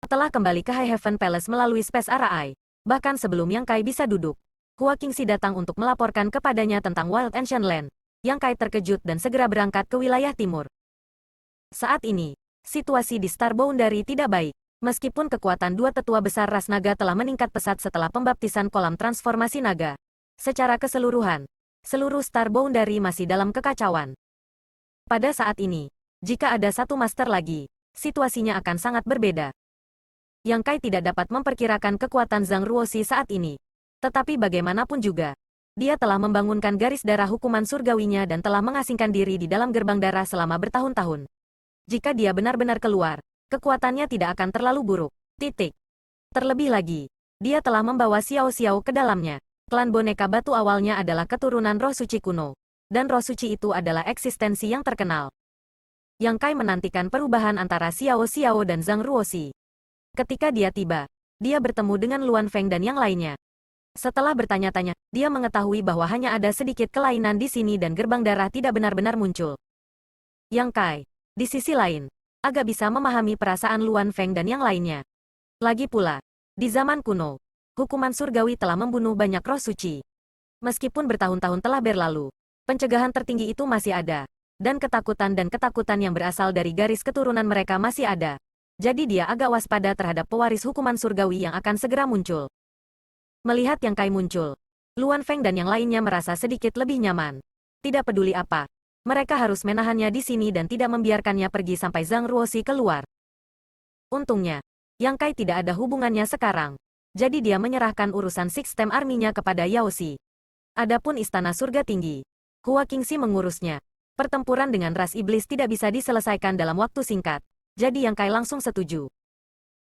Setelah kembali ke High Heaven Palace melalui Space Arai, bahkan sebelum Yang Kai bisa duduk, Hua Qingxi datang untuk melaporkan kepadanya tentang Wild Ancient Land. Yang Kai terkejut dan segera berangkat ke wilayah timur. Saat ini, situasi di Star Boundary tidak baik. Meskipun kekuatan dua tetua besar ras naga telah meningkat pesat setelah pembaptisan kolam transformasi naga, secara keseluruhan, seluruh Star Boundary masih dalam kekacauan. Pada saat ini, jika ada satu master lagi, situasinya akan sangat berbeda. Yang Kai tidak dapat memperkirakan kekuatan Zhang Ruoxi saat ini. Tetapi bagaimanapun juga, dia telah membangunkan garis darah hukuman surgawinya dan telah mengasingkan diri di dalam gerbang darah selama bertahun-tahun. Jika dia benar-benar keluar, kekuatannya tidak akan terlalu buruk. Terlebih lagi, dia telah membawa Xiao Xiao ke dalamnya. Klan boneka batu awalnya adalah keturunan roh suci kuno, dan roh suci itu adalah eksistensi yang terkenal. Yang Kai menantikan perubahan antara Xiao Xiao dan Zhang Ruoxi. Ketika dia tiba, dia bertemu dengan Luan Feng dan yang lainnya. Setelah bertanya-tanya, dia mengetahui bahwa hanya ada sedikit kelainan di sini dan gerbang darah tidak benar-benar muncul. Yang Kai, di sisi lain, agak bisa memahami perasaan Luan Feng dan yang lainnya. Lagi pula, di zaman kuno, hukuman surgawi telah membunuh banyak roh suci. Meskipun bertahun-tahun telah berlalu, pencegahan tertinggi itu masih ada, dan ketakutan yang berasal dari garis keturunan mereka masih ada. Jadi dia agak waspada terhadap pewaris hukuman surgawi yang akan segera muncul. Melihat Yang Kai muncul, Luan Feng dan yang lainnya merasa sedikit lebih nyaman. Tidak peduli apa, mereka harus menahannya di sini dan tidak membiarkannya pergi sampai Zhang Ruoxi keluar. Untungnya, Yang Kai tidak ada hubungannya sekarang. Jadi dia menyerahkan urusan Six Stem Army-nya kepada Yao Xi. Adapun Istana Surga Tinggi, Hua Qingxi mengurusnya. Pertempuran dengan ras iblis tidak bisa diselesaikan dalam waktu singkat. Jadi Yang Kai langsung setuju.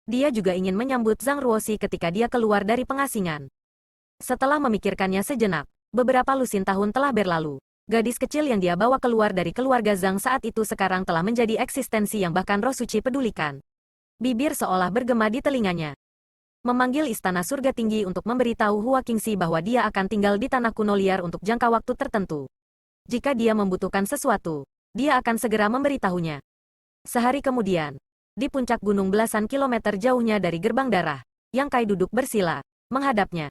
Dia juga ingin menyambut Zhang Ruoxi ketika dia keluar dari pengasingan. Setelah memikirkannya sejenak, beberapa lusin tahun telah berlalu. Gadis kecil yang dia bawa keluar dari keluarga Zhang saat itu sekarang telah menjadi eksistensi yang bahkan roh suci pedulikan. Bibir seolah bergema di telinganya. Memanggil Istana Surga Tinggi untuk memberitahu Hua Qingxi bahwa dia akan tinggal di tanah kuno liar untuk jangka waktu tertentu. Jika dia membutuhkan sesuatu, dia akan segera memberitahunya. Sehari kemudian, di puncak gunung belasan kilometer jauhnya dari gerbang darah, Yang Kai duduk bersila, menghadapnya.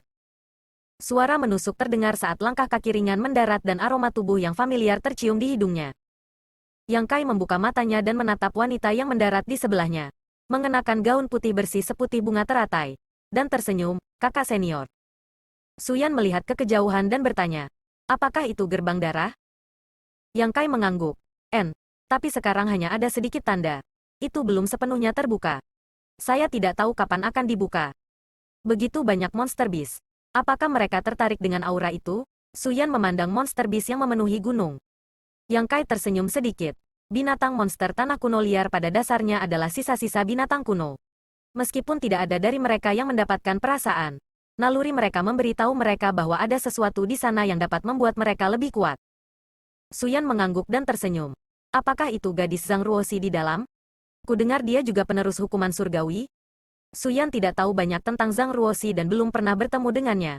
Suara menusuk terdengar saat langkah kaki ringan mendarat dan aroma tubuh yang familiar tercium di hidungnya. Yang Kai membuka matanya dan menatap wanita yang mendarat di sebelahnya. Mengenakan gaun putih bersih seputih bunga teratai, dan tersenyum, kakak senior. Suyan melihat ke kejauhan dan bertanya, apakah itu gerbang darah? Yang Kai mengangguk. Tapi sekarang hanya ada sedikit tanda. Itu belum sepenuhnya terbuka. Saya tidak tahu kapan akan dibuka. Begitu banyak monster beast. Apakah mereka tertarik dengan aura itu? Suyan memandang monster beast yang memenuhi gunung. Yang Kai tersenyum sedikit. Binatang monster tanah kuno liar pada dasarnya adalah sisa-sisa binatang kuno. Meskipun tidak ada dari mereka yang mendapatkan perasaan, naluri mereka memberitahu mereka bahwa ada sesuatu di sana yang dapat membuat mereka lebih kuat. Suyan mengangguk dan tersenyum. Apakah itu gadis Zhang Ruoxi di dalam? Kudengar dia juga penerus hukuman surgawi? Suyan tidak tahu banyak tentang Zhang Ruoxi dan belum pernah bertemu dengannya.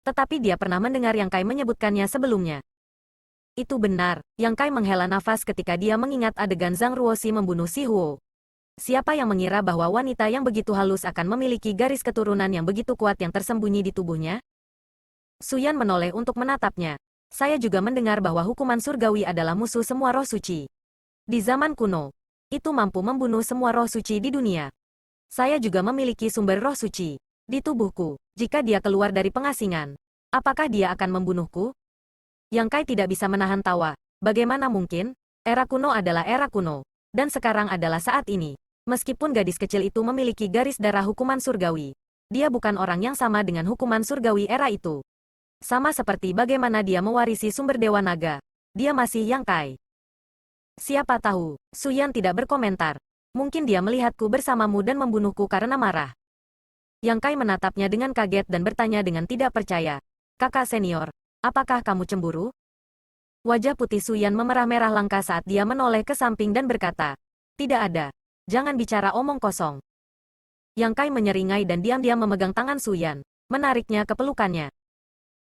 Tetapi dia pernah mendengar Yang Kai menyebutkannya sebelumnya. Itu benar, Yang Kai menghela nafas ketika dia mengingat adegan Zhang Ruoxi membunuh Si Huo. Siapa yang mengira bahwa wanita yang begitu halus akan memiliki garis keturunan yang begitu kuat yang tersembunyi di tubuhnya? Suyan menoleh untuk menatapnya. Saya juga mendengar bahwa hukuman surgawi adalah musuh semua roh suci. Di zaman kuno, itu mampu membunuh semua roh suci di dunia. Saya juga memiliki sumber roh suci di tubuhku. Jika dia keluar dari pengasingan, apakah dia akan membunuhku? Yang Kai tidak bisa menahan tawa. Bagaimana mungkin? Era kuno adalah era kuno, dan sekarang adalah saat ini. Meskipun gadis kecil itu memiliki garis darah hukuman surgawi, dia bukan orang yang sama dengan hukuman surgawi era itu. Sama seperti bagaimana dia mewarisi sumber Dewa Naga, dia masih Yang Kai. Siapa tahu, Suyan tidak berkomentar. Mungkin dia melihatku bersamamu dan membunuhku karena marah. Yang Kai menatapnya dengan kaget dan bertanya dengan tidak percaya. Kakak senior, apakah kamu cemburu? Wajah putih Suyan memerah-merah langka saat dia menoleh ke samping dan berkata, tidak ada. Jangan bicara omong kosong. Yang Kai menyeringai dan diam-diam memegang tangan Suyan, menariknya ke pelukannya.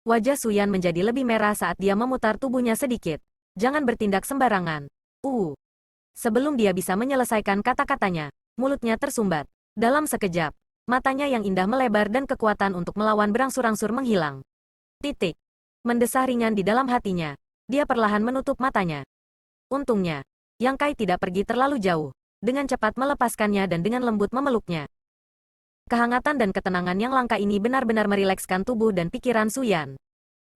Wajah Suyan menjadi lebih merah saat dia memutar tubuhnya sedikit. Jangan bertindak sembarangan. Sebelum dia bisa menyelesaikan kata-katanya, mulutnya tersumbat. Dalam sekejap, matanya yang indah melebar dan kekuatan untuk melawan berangsur-angsur menghilang. Titik. Mendesah ringan di dalam hatinya. Dia perlahan menutup matanya. Untungnya, Yang Kai tidak pergi terlalu jauh. Dengan cepat melepaskannya dan dengan lembut memeluknya. Kehangatan dan ketenangan yang langka ini benar-benar merilekskan tubuh dan pikiran Su Yan.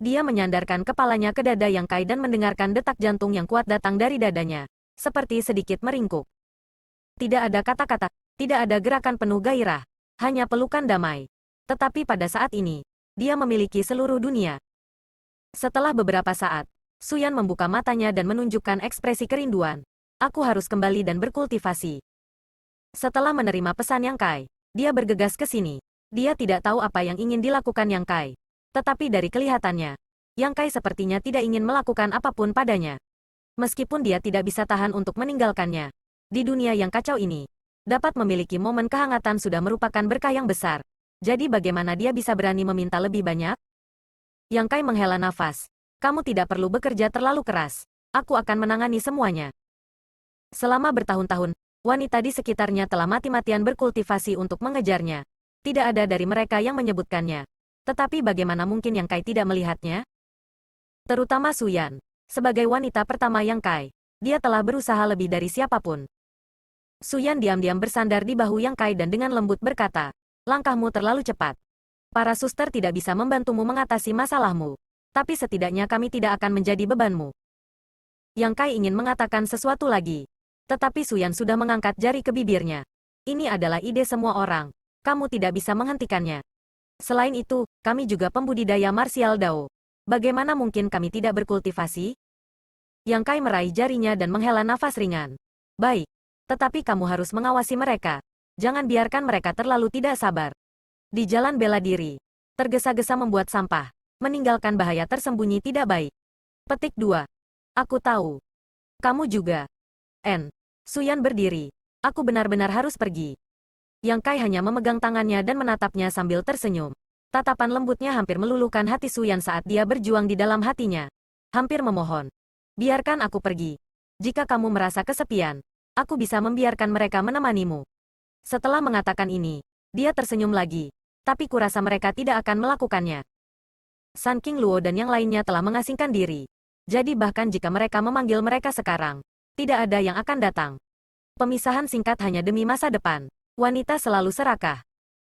Dia menyandarkan kepalanya ke dada Yang Kai dan mendengarkan detak jantung yang kuat datang dari dadanya. Seperti sedikit meringkuk. Tidak ada kata-kata, tidak ada gerakan penuh gairah. Hanya pelukan damai. Tetapi pada saat ini, dia memiliki seluruh dunia. Setelah beberapa saat, Su Yan membuka matanya dan menunjukkan ekspresi kerinduan. Aku harus kembali dan berkultivasi. Setelah menerima pesan Yang Kai, dia bergegas ke sini. Dia tidak tahu apa yang ingin dilakukan Yang Kai. Tetapi dari kelihatannya, Yang Kai sepertinya tidak ingin melakukan apapun padanya. Meskipun dia tidak bisa tahan untuk meninggalkannya. Di dunia yang kacau ini, dapat memiliki momen kehangatan sudah merupakan berkah yang besar. Jadi bagaimana dia bisa berani meminta lebih banyak? Yang Kai menghela nafas. Kamu tidak perlu bekerja terlalu keras. Aku akan menangani semuanya. Selama bertahun-tahun, wanita di sekitarnya telah mati-matian berkultivasi untuk mengejarnya. Tidak ada dari mereka yang menyebutkannya. Tetapi bagaimana mungkin Yang Kai tidak melihatnya? Terutama Su Yan. Sebagai wanita pertama Yang Kai, dia telah berusaha lebih dari siapapun. Su Yan diam-diam bersandar di bahu Yang Kai dan dengan lembut berkata, langkahmu terlalu cepat. Para suster tidak bisa membantumu mengatasi masalahmu. Tapi setidaknya kami tidak akan menjadi bebanmu. Yang Kai ingin mengatakan sesuatu lagi. Tetapi Su Yan sudah mengangkat jari ke bibirnya. Ini adalah ide semua orang. Kamu tidak bisa menghentikannya. Selain itu, kami juga pembudidaya martial Dao. Bagaimana mungkin kami tidak berkultivasi? Yang Kai meraih jarinya dan menghela nafas ringan. Baik. Tetapi kamu harus mengawasi mereka. Jangan biarkan mereka terlalu tidak sabar. Di jalan bela diri, tergesa-gesa membuat sampah. Meninggalkan bahaya tersembunyi tidak baik. Petik 2. Aku tahu. Kamu juga. Su Yan berdiri. Aku benar-benar harus pergi. Yang Kai hanya memegang tangannya dan menatapnya sambil tersenyum. Tatapan lembutnya hampir meluluhkan hati Su Yan saat dia berjuang di dalam hatinya. Hampir memohon. Biarkan aku pergi. Jika kamu merasa kesepian, aku bisa membiarkan mereka menemanimu. Setelah mengatakan ini, dia tersenyum lagi. Tapi kurasa mereka tidak akan melakukannya. Sun King Luo dan yang lainnya telah mengasingkan diri. Jadi bahkan jika mereka memanggil mereka sekarang, tidak ada yang akan datang. Pemisahan singkat hanya demi masa depan. Wanita selalu serakah.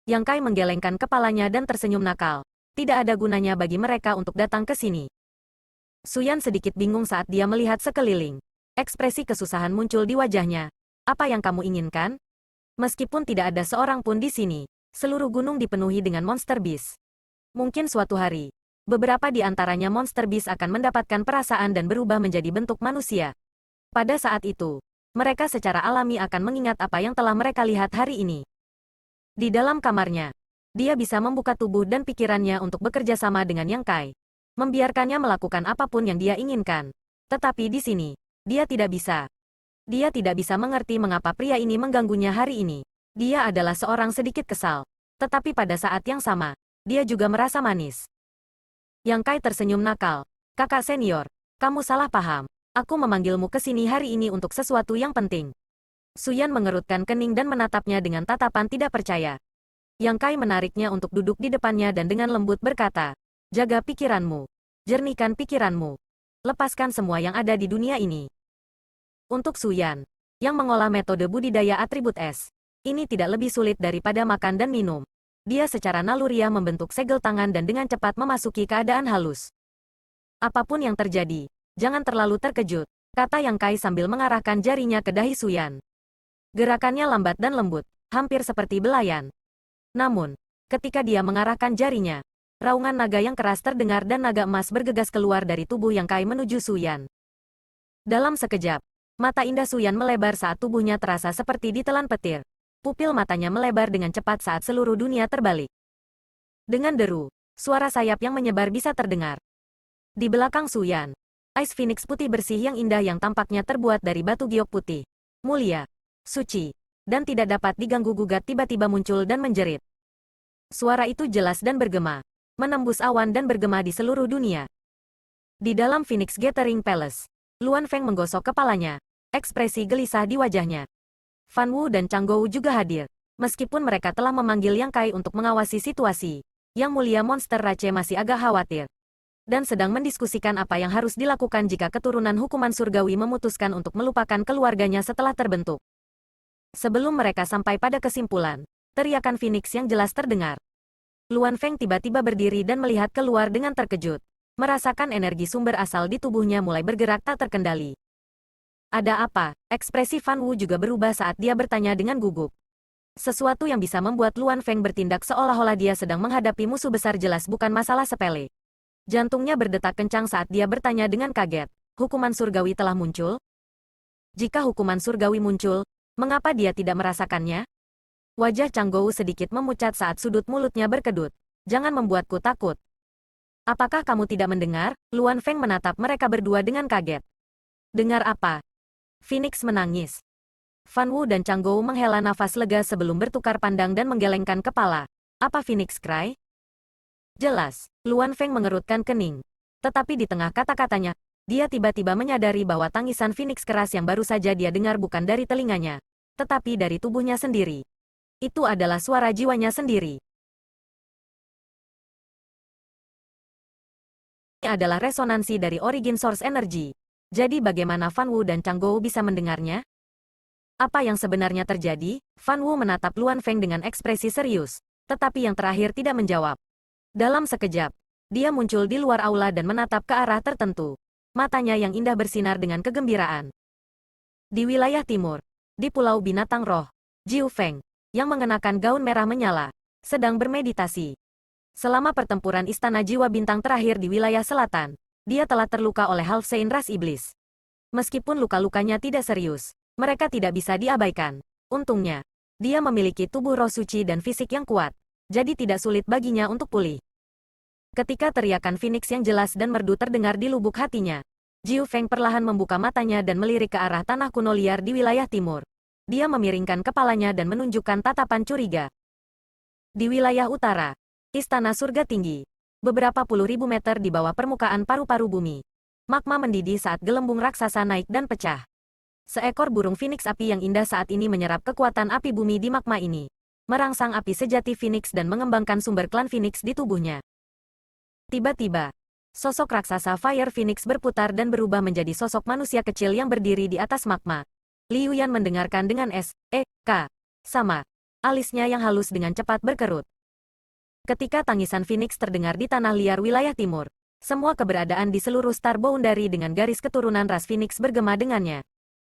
Yang Kai menggelengkan kepalanya dan tersenyum nakal. Tidak ada gunanya bagi mereka untuk datang ke sini. Su Yan sedikit bingung saat dia melihat sekeliling. Ekspresi kesusahan muncul di wajahnya. Apa yang kamu inginkan? Meskipun tidak ada seorang pun di sini, seluruh gunung dipenuhi dengan monster beast. Mungkin suatu hari, beberapa di antaranya monster beast akan mendapatkan perasaan dan berubah menjadi bentuk manusia. Pada saat itu, mereka secara alami akan mengingat apa yang telah mereka lihat hari ini. Di dalam kamarnya, dia bisa membuka tubuh dan pikirannya untuk bekerja sama dengan Yang Kai. Membiarkannya melakukan apapun yang dia inginkan. Tetapi di sini, dia tidak bisa. Dia tidak bisa mengerti mengapa pria ini mengganggunya hari ini. Dia adalah seorang sedikit kesal. Tetapi pada saat yang sama, dia juga merasa manis. Yang Kai tersenyum nakal. Kakak senior, kamu salah paham. Aku memanggilmu ke sini hari ini untuk sesuatu yang penting. Su Yan mengerutkan kening dan menatapnya dengan tatapan tidak percaya. Yang Kai menariknya untuk duduk di depannya dan dengan lembut berkata, jaga pikiranmu. Jernihkan pikiranmu. Lepaskan semua yang ada di dunia ini. Untuk Su Yan, yang mengolah metode budidaya atribut es, ini tidak lebih sulit daripada makan dan minum. Dia secara naluriah membentuk segel tangan dan dengan cepat memasuki keadaan halus. Apapun yang terjadi, jangan terlalu terkejut, kata Yang Kai sambil mengarahkan jarinya ke dahi Su Yan. Gerakannya lambat dan lembut, hampir seperti belayan. Namun, ketika dia mengarahkan jarinya, raungan naga yang keras terdengar dan naga emas bergegas keluar dari tubuh Yang Kai menuju Su Yan. Dalam sekejap, mata indah Su Yan melebar saat tubuhnya terasa seperti ditelan petir. Pupil matanya melebar dengan cepat saat seluruh dunia terbalik. Dengan deru, suara sayap yang menyebar bisa terdengar. Di belakang Su Yan, Ice Phoenix putih bersih yang indah yang tampaknya terbuat dari batu giok putih, mulia, suci, dan tidak dapat diganggu-gugat tiba-tiba muncul dan menjerit. Suara itu jelas dan bergema, menembus awan dan bergema di seluruh dunia. Di dalam Phoenix Gathering Palace, Luan Feng menggosok kepalanya, ekspresi gelisah di wajahnya. Fan Wu dan Chang Gou juga hadir. Meskipun mereka telah memanggil Yang Kai untuk mengawasi situasi, Yang Mulia Monster Rache masih agak khawatir. Dan sedang mendiskusikan apa yang harus dilakukan jika keturunan hukuman surgawi memutuskan untuk melupakan keluarganya setelah terbentuk. Sebelum mereka sampai pada kesimpulan, teriakan Phoenix yang jelas terdengar. Luan Feng tiba-tiba berdiri dan melihat keluar dengan terkejut. Merasakan energi sumber asal di tubuhnya mulai bergerak tak terkendali. Ada apa? Ekspresi Fan Wu juga berubah saat dia bertanya dengan gugup. Sesuatu yang bisa membuat Luan Feng bertindak seolah-olah dia sedang menghadapi musuh besar jelas bukan masalah sepele. Jantungnya berdetak kencang saat dia bertanya dengan kaget. Hukuman surgawi telah muncul? Jika hukuman surgawi muncul, mengapa dia tidak merasakannya? Wajah Chang Gou sedikit memucat saat sudut mulutnya berkedut. Jangan membuatku takut. Apakah kamu tidak mendengar? Luan Feng menatap mereka berdua dengan kaget. Dengar apa? Phoenix menangis. Fan Wu dan Chang Gou menghela nafas lega sebelum bertukar pandang dan menggelengkan kepala. Apa Phoenix Cry? Jelas, Luan Feng mengerutkan kening. Tetapi di tengah kata-katanya, dia tiba-tiba menyadari bahwa tangisan Phoenix keras yang baru saja dia dengar bukan dari telinganya, tetapi dari tubuhnya sendiri. Itu adalah suara jiwanya sendiri. Ini adalah resonansi dari Origin Source Energy. Jadi bagaimana Fan Wu dan Chang Gou bisa mendengarnya? Apa yang sebenarnya terjadi? Fan Wu menatap Luan Feng dengan ekspresi serius, tetapi yang terakhir tidak menjawab. Dalam sekejap, dia muncul di luar aula dan menatap ke arah tertentu. Matanya yang indah bersinar dengan kegembiraan. Di wilayah timur, di Pulau Binatang Roh, Jiu Feng, yang mengenakan gaun merah menyala, sedang bermeditasi. Selama pertempuran Istana Jiwa Bintang terakhir di wilayah selatan, dia telah terluka oleh Half Saint ras iblis. Meskipun luka-lukanya tidak serius, mereka tidak bisa diabaikan. Untungnya, dia memiliki tubuh roh suci dan fisik yang kuat, jadi tidak sulit baginya untuk pulih. Ketika teriakan Phoenix yang jelas dan merdu terdengar di lubuk hatinya, Jiu Feng perlahan membuka matanya dan melirik ke arah tanah kuno liar di wilayah timur. Dia memiringkan kepalanya dan menunjukkan tatapan curiga. Di wilayah utara, Istana Surga Tinggi, beberapa puluh ribu meter di bawah permukaan paru-paru bumi. Magma mendidih saat gelembung raksasa naik dan pecah. Seekor burung Phoenix api yang indah saat ini menyerap kekuatan api bumi di magma ini. Merangsang api sejati Phoenix dan mengembangkan sumber klan Phoenix di tubuhnya. Tiba-tiba, sosok raksasa Fire Phoenix berputar dan berubah menjadi sosok manusia kecil yang berdiri di atas magma. Liu Yan mendengarkan dengan K. Sama. Alisnya yang halus dengan cepat berkerut. Ketika tangisan Phoenix terdengar di tanah liar wilayah timur, semua keberadaan di seluruh Star Boundary dengan garis keturunan ras Phoenix bergema dengannya.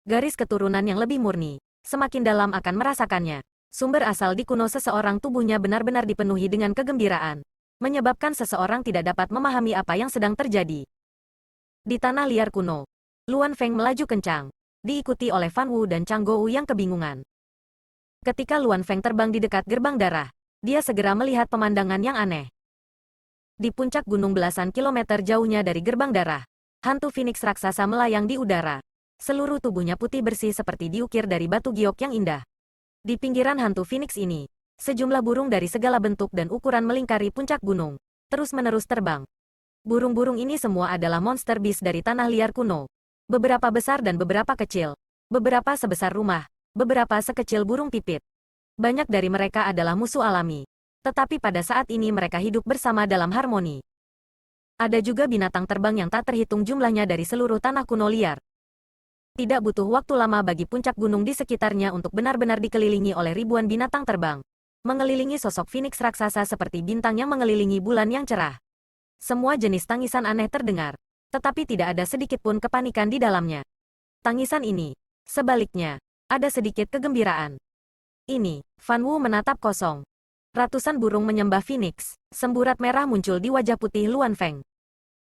Garis keturunan yang lebih murni, semakin dalam akan merasakannya. Sumber asal di kuno seseorang tubuhnya benar-benar dipenuhi dengan kegembiraan, menyebabkan seseorang tidak dapat memahami apa yang sedang terjadi. Di tanah liar kuno, Luan Feng melaju kencang, diikuti oleh Fan Wu dan Chang Gou yang kebingungan. Ketika Luan Feng terbang di dekat gerbang darah, dia segera melihat pemandangan yang aneh. Di puncak gunung belasan kilometer jauhnya dari gerbang darah, hantu Phoenix raksasa melayang di udara. Seluruh tubuhnya putih bersih seperti diukir dari batu giok yang indah. Di pinggiran hantu Phoenix ini, sejumlah burung dari segala bentuk dan ukuran melingkari puncak gunung, terus-menerus terbang. Burung-burung ini semua adalah monster beast dari tanah liar kuno. Beberapa besar dan beberapa kecil. Beberapa sebesar rumah, beberapa sekecil burung pipit. Banyak dari mereka adalah musuh alami. Tetapi pada saat ini mereka hidup bersama dalam harmoni. Ada juga binatang terbang yang tak terhitung jumlahnya dari seluruh tanah kuno liar. Tidak butuh waktu lama bagi puncak gunung di sekitarnya untuk benar-benar dikelilingi oleh ribuan binatang terbang. Mengelilingi sosok Phoenix raksasa seperti bintang yang mengelilingi bulan yang cerah. Semua jenis tangisan aneh terdengar, tetapi tidak ada sedikit pun kepanikan di dalamnya. Tangisan ini, sebaliknya, ada sedikit kegembiraan. Ini, Fan Wu menatap kosong. Ratusan burung menyembah Phoenix, semburat merah muncul di wajah putih Luan Feng.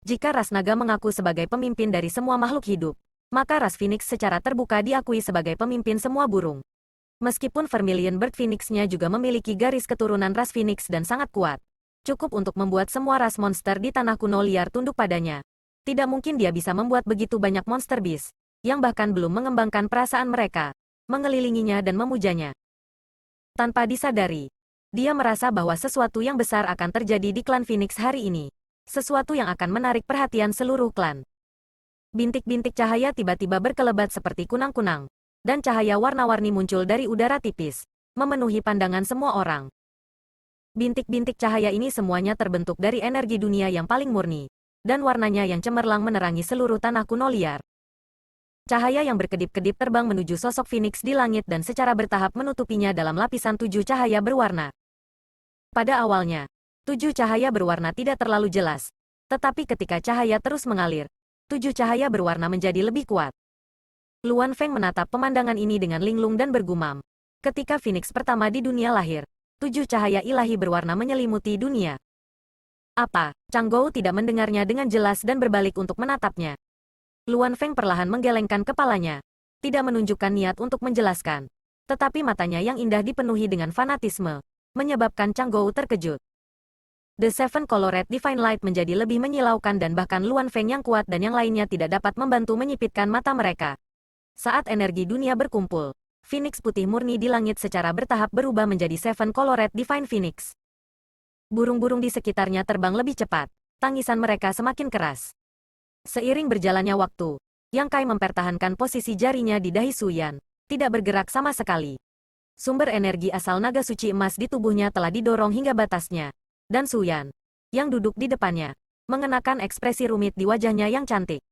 Jika ras naga mengaku sebagai pemimpin dari semua makhluk hidup, maka ras Phoenix secara terbuka diakui sebagai pemimpin semua burung. Meskipun Vermilion Bird Phoenix-nya juga memiliki garis keturunan ras Phoenix dan sangat kuat, cukup untuk membuat semua ras monster di tanah kuno liar tunduk padanya. Tidak mungkin dia bisa membuat begitu banyak monster beast, yang bahkan belum mengembangkan perasaan mereka, mengelilinginya dan memujanya. Tanpa disadari, dia merasa bahwa sesuatu yang besar akan terjadi di klan Phoenix hari ini. Sesuatu yang akan menarik perhatian seluruh klan. Bintik-bintik cahaya tiba-tiba berkelebat seperti kunang-kunang, dan cahaya warna-warni muncul dari udara tipis, memenuhi pandangan semua orang. Bintik-bintik cahaya ini semuanya terbentuk dari energi dunia yang paling murni, dan warnanya yang cemerlang menerangi seluruh tanah kuno liar. Cahaya yang berkedip-kedip terbang menuju sosok Phoenix di langit dan secara bertahap menutupinya dalam lapisan 7 cahaya berwarna. Pada awalnya, 7 cahaya berwarna tidak terlalu jelas, tetapi ketika cahaya terus mengalir, 7 cahaya berwarna menjadi lebih kuat. Luan Feng menatap pemandangan ini dengan linglung dan bergumam. Ketika Phoenix pertama di dunia lahir, 7 cahaya ilahi berwarna menyelimuti dunia. Apa? Chang Gou tidak mendengarnya dengan jelas dan berbalik untuk menatapnya. Luan Feng perlahan menggelengkan kepalanya, tidak menunjukkan niat untuk menjelaskan. Tetapi matanya yang indah dipenuhi dengan fanatisme, menyebabkan Chang Gou terkejut. The Seven Colored Divine Light menjadi lebih menyilaukan dan bahkan Luan Feng yang kuat dan yang lainnya tidak dapat membantu menyipitkan mata mereka. Saat energi dunia berkumpul, Phoenix putih murni di langit secara bertahap berubah menjadi Seven Colored Divine Phoenix. Burung-burung di sekitarnya terbang lebih cepat, tangisan mereka semakin keras. Seiring berjalannya waktu, Yang Kai mempertahankan posisi jarinya di dahi Suyan, tidak bergerak sama sekali. Sumber energi asal naga suci emas di tubuhnya telah didorong hingga batasnya, dan Suyan, yang duduk di depannya, mengenakan ekspresi rumit di wajahnya yang cantik.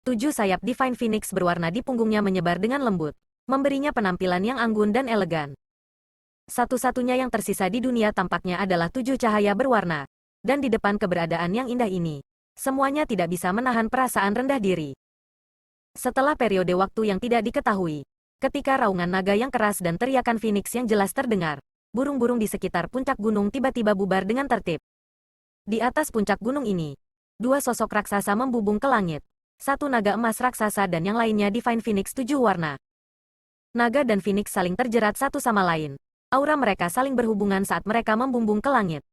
7 sayap Divine Phoenix berwarna di punggungnya menyebar dengan lembut, memberinya penampilan yang anggun dan elegan. Satu-satunya yang tersisa di dunia tampaknya adalah 7 cahaya berwarna, dan di depan keberadaan yang indah ini, semuanya tidak bisa menahan perasaan rendah diri. Setelah periode waktu yang tidak diketahui, ketika raungan naga yang keras dan teriakan Phoenix yang jelas terdengar, burung-burung di sekitar puncak gunung tiba-tiba bubar dengan tertib. Di atas puncak gunung ini, 2 sosok raksasa membubung ke langit. 1 naga emas raksasa dan yang lainnya Divine Phoenix 7 warna. Naga dan Phoenix saling terjerat satu sama lain. Aura mereka saling berhubungan saat mereka membumbung ke langit.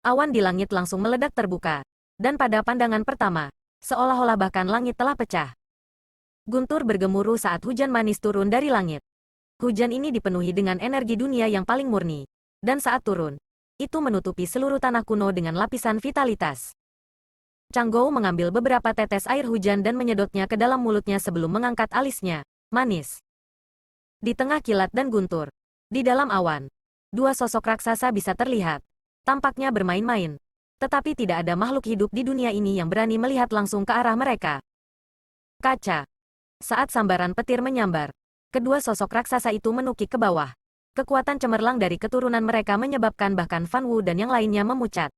Awan di langit langsung meledak terbuka. Dan pada pandangan pertama, seolah-olah bahkan langit telah pecah. Guntur bergemuruh saat hujan manis turun dari langit. Hujan ini dipenuhi dengan energi dunia yang paling murni. Dan saat turun, itu menutupi seluruh tanah kuno dengan lapisan vitalitas. Chang Gou mengambil beberapa tetes air hujan dan menyedotnya ke dalam mulutnya sebelum mengangkat alisnya. Manis. Di tengah kilat dan guntur, di dalam awan, 2 sosok raksasa bisa terlihat. Tampaknya bermain-main. Tetapi tidak ada makhluk hidup di dunia ini yang berani melihat langsung ke arah mereka. Kaca. Saat sambaran petir menyambar, kedua sosok raksasa itu menukik ke bawah. Kekuatan cemerlang dari keturunan mereka menyebabkan bahkan Fan Wu dan yang lainnya memucat.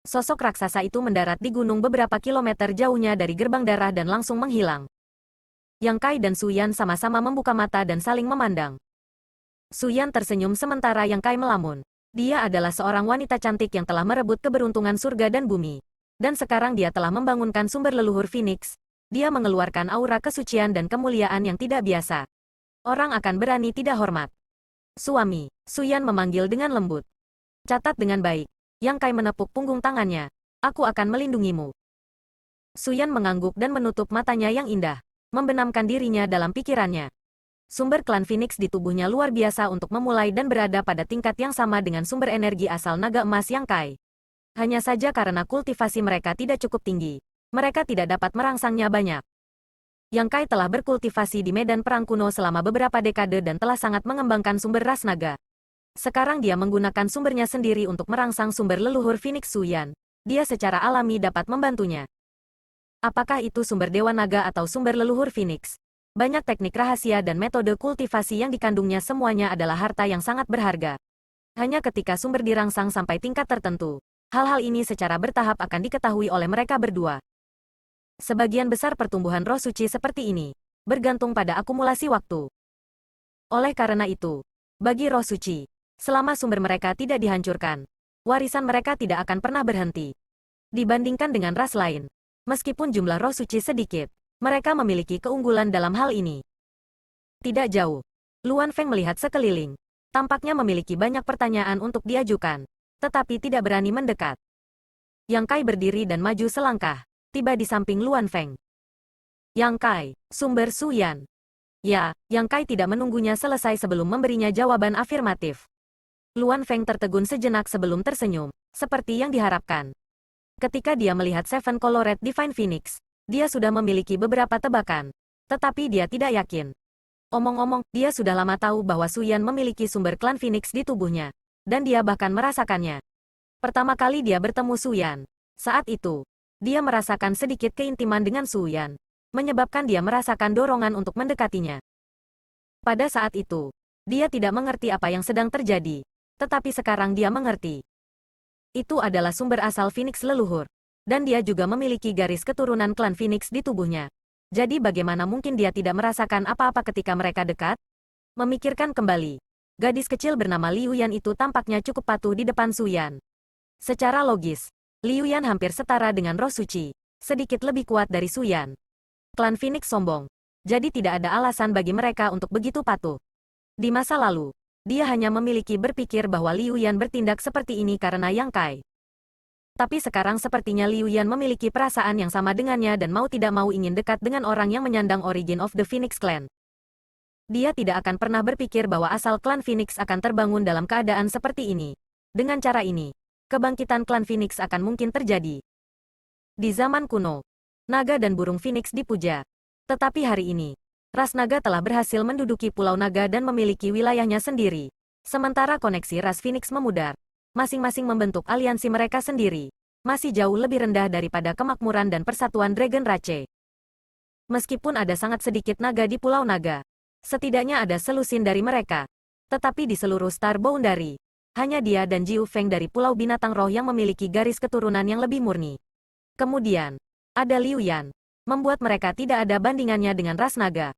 Sosok raksasa itu mendarat di gunung beberapa kilometer jauhnya dari gerbang darah dan langsung menghilang. Yang Kai dan Suyan sama-sama membuka mata dan saling memandang. Suyan tersenyum sementara Yang Kai melamun. Dia adalah seorang wanita cantik yang telah merebut keberuntungan surga dan bumi. Dan sekarang dia telah membangunkan sumber leluhur Phoenix. Dia mengeluarkan aura kesucian dan kemuliaan yang tidak biasa. Orang akan berani tidak hormat. Suami, Suyan memanggil dengan lembut. Catat dengan baik. Yang Kai menepuk punggung tangannya. Aku akan melindungimu. Suyan mengangguk dan menutup matanya yang indah, membenamkan dirinya dalam pikirannya. Sumber klan Phoenix di tubuhnya luar biasa untuk memulai dan berada pada tingkat yang sama dengan sumber energi asal naga emas Yang Kai. Hanya saja karena kultivasi mereka tidak cukup tinggi, mereka tidak dapat merangsangnya banyak. Yang Kai telah berkultivasi di medan perang kuno selama beberapa dekade dan telah sangat mengembangkan sumber ras naga. Sekarang dia menggunakan sumbernya sendiri untuk merangsang sumber leluhur Phoenix Suyan. Dia secara alami dapat membantunya. Apakah itu sumber Dewa Naga atau sumber leluhur Phoenix? Banyak teknik rahasia dan metode kultivasi yang dikandungnya semuanya adalah harta yang sangat berharga. Hanya ketika sumber dirangsang sampai tingkat tertentu, hal-hal ini secara bertahap akan diketahui oleh mereka berdua. Sebagian besar pertumbuhan roh suci seperti ini bergantung pada akumulasi waktu. Oleh karena itu, bagi roh suci, selama sumber mereka tidak dihancurkan, warisan mereka tidak akan pernah berhenti. Dibandingkan dengan ras lain, meskipun jumlah roh suci sedikit, mereka memiliki keunggulan dalam hal ini. Tidak jauh, Luan Feng melihat sekeliling. Tampaknya memiliki banyak pertanyaan untuk diajukan, tetapi tidak berani mendekat. Yang Kai berdiri dan maju selangkah, tiba di samping Luan Feng. Yang Kai, sumber Suyan. Ya, Yang Kai tidak menunggunya selesai sebelum memberinya jawaban afirmatif. Luan Feng tertegun sejenak sebelum tersenyum, seperti yang diharapkan. Ketika dia melihat Seven Colored Divine Phoenix, dia sudah memiliki beberapa tebakan. Tetapi dia tidak yakin. Omong-omong, dia sudah lama tahu bahwa Suyan memiliki sumber klan Phoenix di tubuhnya. Dan dia bahkan merasakannya. Pertama kali dia bertemu Suyan. Saat itu, dia merasakan sedikit keintiman dengan Suyan, menyebabkan dia merasakan dorongan untuk mendekatinya. Pada saat itu, dia tidak mengerti apa yang sedang terjadi. Tetapi sekarang dia mengerti. Itu adalah sumber asal Phoenix leluhur. Dan dia juga memiliki garis keturunan klan Phoenix di tubuhnya. Jadi bagaimana mungkin dia tidak merasakan apa-apa ketika mereka dekat? Memikirkan kembali. Gadis kecil bernama Liu Yan itu tampaknya cukup patuh di depan Suyan. Secara logis, Liu Yan hampir setara dengan roh suci. Sedikit lebih kuat dari Suyan. Klan Phoenix sombong. Jadi tidak ada alasan bagi mereka untuk begitu patuh. Di masa lalu, dia hanya memiliki berpikir bahwa Liu Yan bertindak seperti ini karena Yang Kai. Tapi sekarang sepertinya Liu Yan memiliki perasaan yang sama dengannya dan mau tidak mau ingin dekat dengan orang yang menyandang origin of the Phoenix Clan. Dia tidak akan pernah berpikir bahwa asal klan Phoenix akan terbangun dalam keadaan seperti ini. Dengan cara ini, kebangkitan klan Phoenix akan mungkin terjadi. Di zaman kuno, naga dan burung Phoenix dipuja. Tetapi hari ini, ras naga telah berhasil menduduki Pulau Naga dan memiliki wilayahnya sendiri. Sementara koneksi ras Phoenix memudar. Masing-masing membentuk aliansi mereka sendiri. Masih jauh lebih rendah daripada kemakmuran dan persatuan Dragon Rache. Meskipun ada sangat sedikit naga di Pulau Naga, setidaknya ada selusin dari mereka. Tetapi di seluruh Star Boundary, hanya dia dan Jiu Feng dari Pulau Binatang Roh yang memiliki garis keturunan yang lebih murni. Kemudian, ada Liu Yan, membuat mereka tidak ada bandingannya dengan ras naga.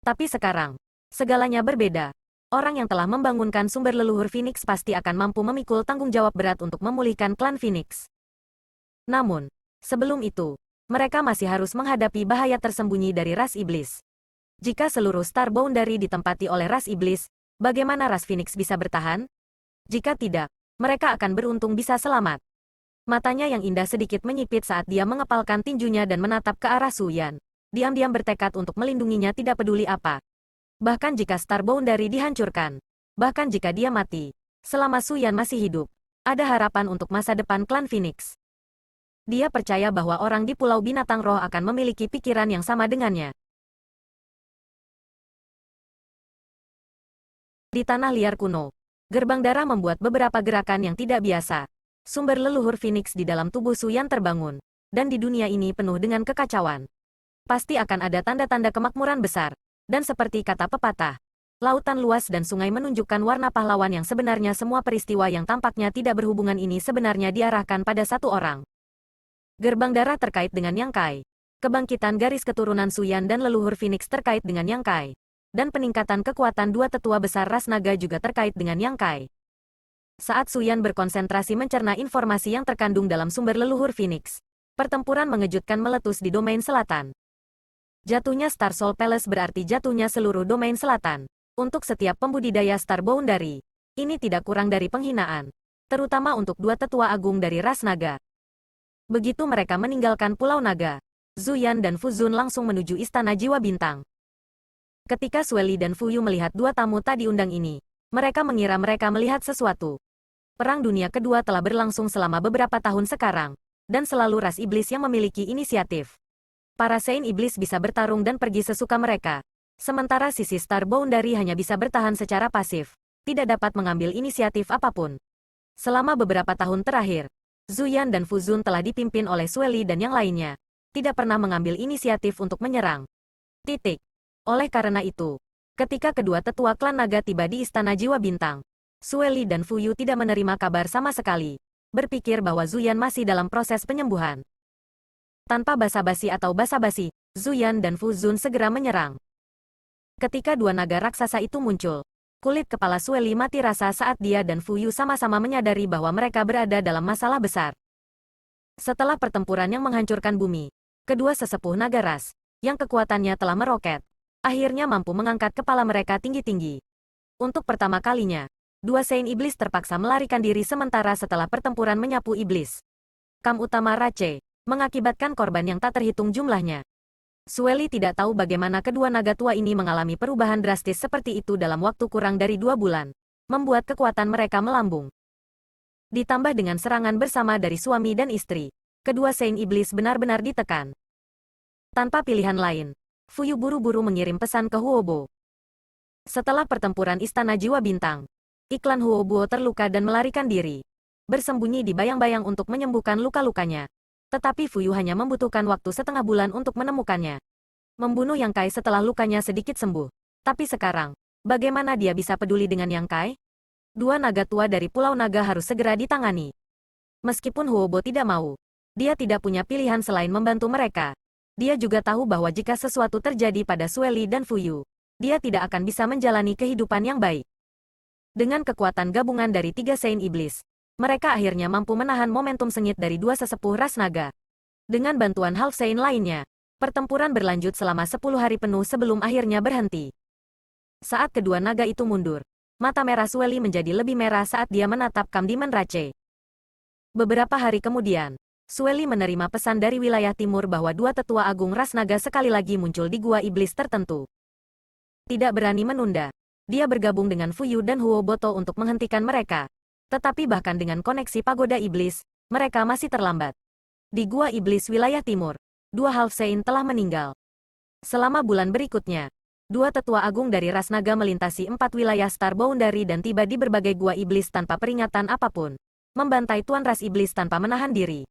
Tapi sekarang, segalanya berbeda. Orang yang telah membangunkan sumber leluhur Phoenix pasti akan mampu memikul tanggung jawab berat untuk memulihkan klan Phoenix. Namun, sebelum itu, mereka masih harus menghadapi bahaya tersembunyi dari ras iblis. Jika seluruh Star Boundary ditempati oleh ras iblis, bagaimana ras Phoenix bisa bertahan? Jika tidak, mereka akan beruntung bisa selamat. Matanya yang indah sedikit menyipit saat dia mengepalkan tinjunya dan menatap ke arah Suyan. Diam-diam bertekad untuk melindunginya tidak peduli apa. Bahkan jika Star Boundary dihancurkan, bahkan jika dia mati, selama Suyan masih hidup, ada harapan untuk masa depan klan Phoenix. Dia percaya bahwa orang di Pulau Binatang Roh akan memiliki pikiran yang sama dengannya. Di tanah liar kuno, gerbang darah membuat beberapa gerakan yang tidak biasa. Sumber leluhur Phoenix di dalam tubuh Suyan terbangun, dan di dunia ini penuh dengan kekacauan. Pasti akan ada tanda-tanda kemakmuran besar. Dan seperti kata pepatah, lautan luas dan sungai menunjukkan warna pahlawan yang sebenarnya semua peristiwa yang tampaknya tidak berhubungan ini sebenarnya diarahkan pada satu orang. Gerbang darah terkait dengan Yang Kai. Kebangkitan garis keturunan Suyan dan leluhur Phoenix terkait dengan Yang Kai. Dan peningkatan kekuatan dua tetua besar ras naga juga terkait dengan Yang Kai. Saat Suyan berkonsentrasi mencerna informasi yang terkandung dalam sumber leluhur Phoenix, pertempuran mengejutkan meletus di domain selatan. Jatuhnya Star Soul Palace berarti jatuhnya seluruh domain selatan. Untuk setiap pembudidaya Star Boundary, ini tidak kurang dari penghinaan. Terutama untuk dua tetua agung dari ras naga. Begitu mereka meninggalkan Pulau Naga, Zuyan dan Fuzun langsung menuju Istana Jiwa Bintang. Ketika Sueli dan Fuyu melihat dua tamu tak diundang ini, mereka mengira mereka melihat sesuatu. Perang Dunia Kedua telah berlangsung selama beberapa tahun sekarang, dan selalu ras iblis yang memiliki inisiatif. Para Saint Iblis bisa bertarung dan pergi sesuka mereka. Sementara sisi Star Boundary hanya bisa bertahan secara pasif, tidak dapat mengambil inisiatif apapun. Selama beberapa tahun terakhir, Zuyan dan Fuzun telah dipimpin oleh Sueli dan yang lainnya, tidak pernah mengambil inisiatif untuk menyerang. Titik. Oleh karena itu, ketika kedua tetua klan naga tiba di Istana Jiwa Bintang, Sueli dan Fuyu tidak menerima kabar sama sekali, berpikir bahwa Zuyan masih dalam proses penyembuhan. Tanpa basa-basi atau basa-basi, Zuyan dan Fuzun segera menyerang. Ketika dua naga raksasa itu muncul, kulit kepala Sueli mati rasa saat dia dan Fuyu sama-sama menyadari bahwa mereka berada dalam masalah besar. Setelah pertempuran yang menghancurkan bumi, kedua sesepuh naga ras, yang kekuatannya telah meroket, akhirnya mampu mengangkat kepala mereka tinggi-tinggi. Untuk pertama kalinya, dua Saint Iblis terpaksa melarikan diri sementara setelah pertempuran menyapu iblis. Kam utama Rache mengakibatkan korban yang tak terhitung jumlahnya. Sueli tidak tahu bagaimana kedua naga tua ini mengalami perubahan drastis seperti itu dalam waktu kurang dari 2 bulan, membuat kekuatan mereka melambung. Ditambah dengan serangan bersama dari suami dan istri, kedua Saint Iblis benar-benar ditekan. Tanpa pilihan lain, Fuyu buru-buru mengirim pesan ke Huobo. Setelah pertempuran Istana Jiwa Bintang, iklan Huobo terluka dan melarikan diri, bersembunyi di bayang-bayang untuk menyembuhkan luka-lukanya. Tetapi Fuyu hanya membutuhkan waktu setengah bulan untuk menemukannya. Membunuh Yang Kai setelah lukanya sedikit sembuh. Tapi sekarang, bagaimana dia bisa peduli dengan Yang Kai? Dua naga tua dari Pulau Naga harus segera ditangani. Meskipun Huobo tidak mau, dia tidak punya pilihan selain membantu mereka. Dia juga tahu bahwa jika sesuatu terjadi pada Sueli dan Fuyu, dia tidak akan bisa menjalani kehidupan yang baik. Dengan kekuatan gabungan dari 3 Saint Iblis, mereka akhirnya mampu menahan momentum sengit dari 2 sesepuh ras naga. Dengan bantuan Half Saint lainnya, pertempuran berlanjut selama 10 hari penuh sebelum akhirnya berhenti. Saat kedua naga itu mundur, mata merah Sueli menjadi lebih merah saat dia menatap Kam Demon Rache. Beberapa hari kemudian, Sueli menerima pesan dari wilayah timur bahwa 2 tetua agung ras naga sekali lagi muncul di gua iblis tertentu. Tidak berani menunda, dia bergabung dengan Fuyu dan Huoboto untuk menghentikan mereka. Tetapi bahkan dengan koneksi pagoda iblis, mereka masih terlambat. Di gua iblis wilayah timur, 2 Half Saint telah meninggal. Selama bulan berikutnya, 2 tetua agung dari ras naga melintasi 4 wilayah Star Boundary dan tiba di berbagai gua iblis tanpa peringatan apapun, membantai tuan ras iblis tanpa menahan diri.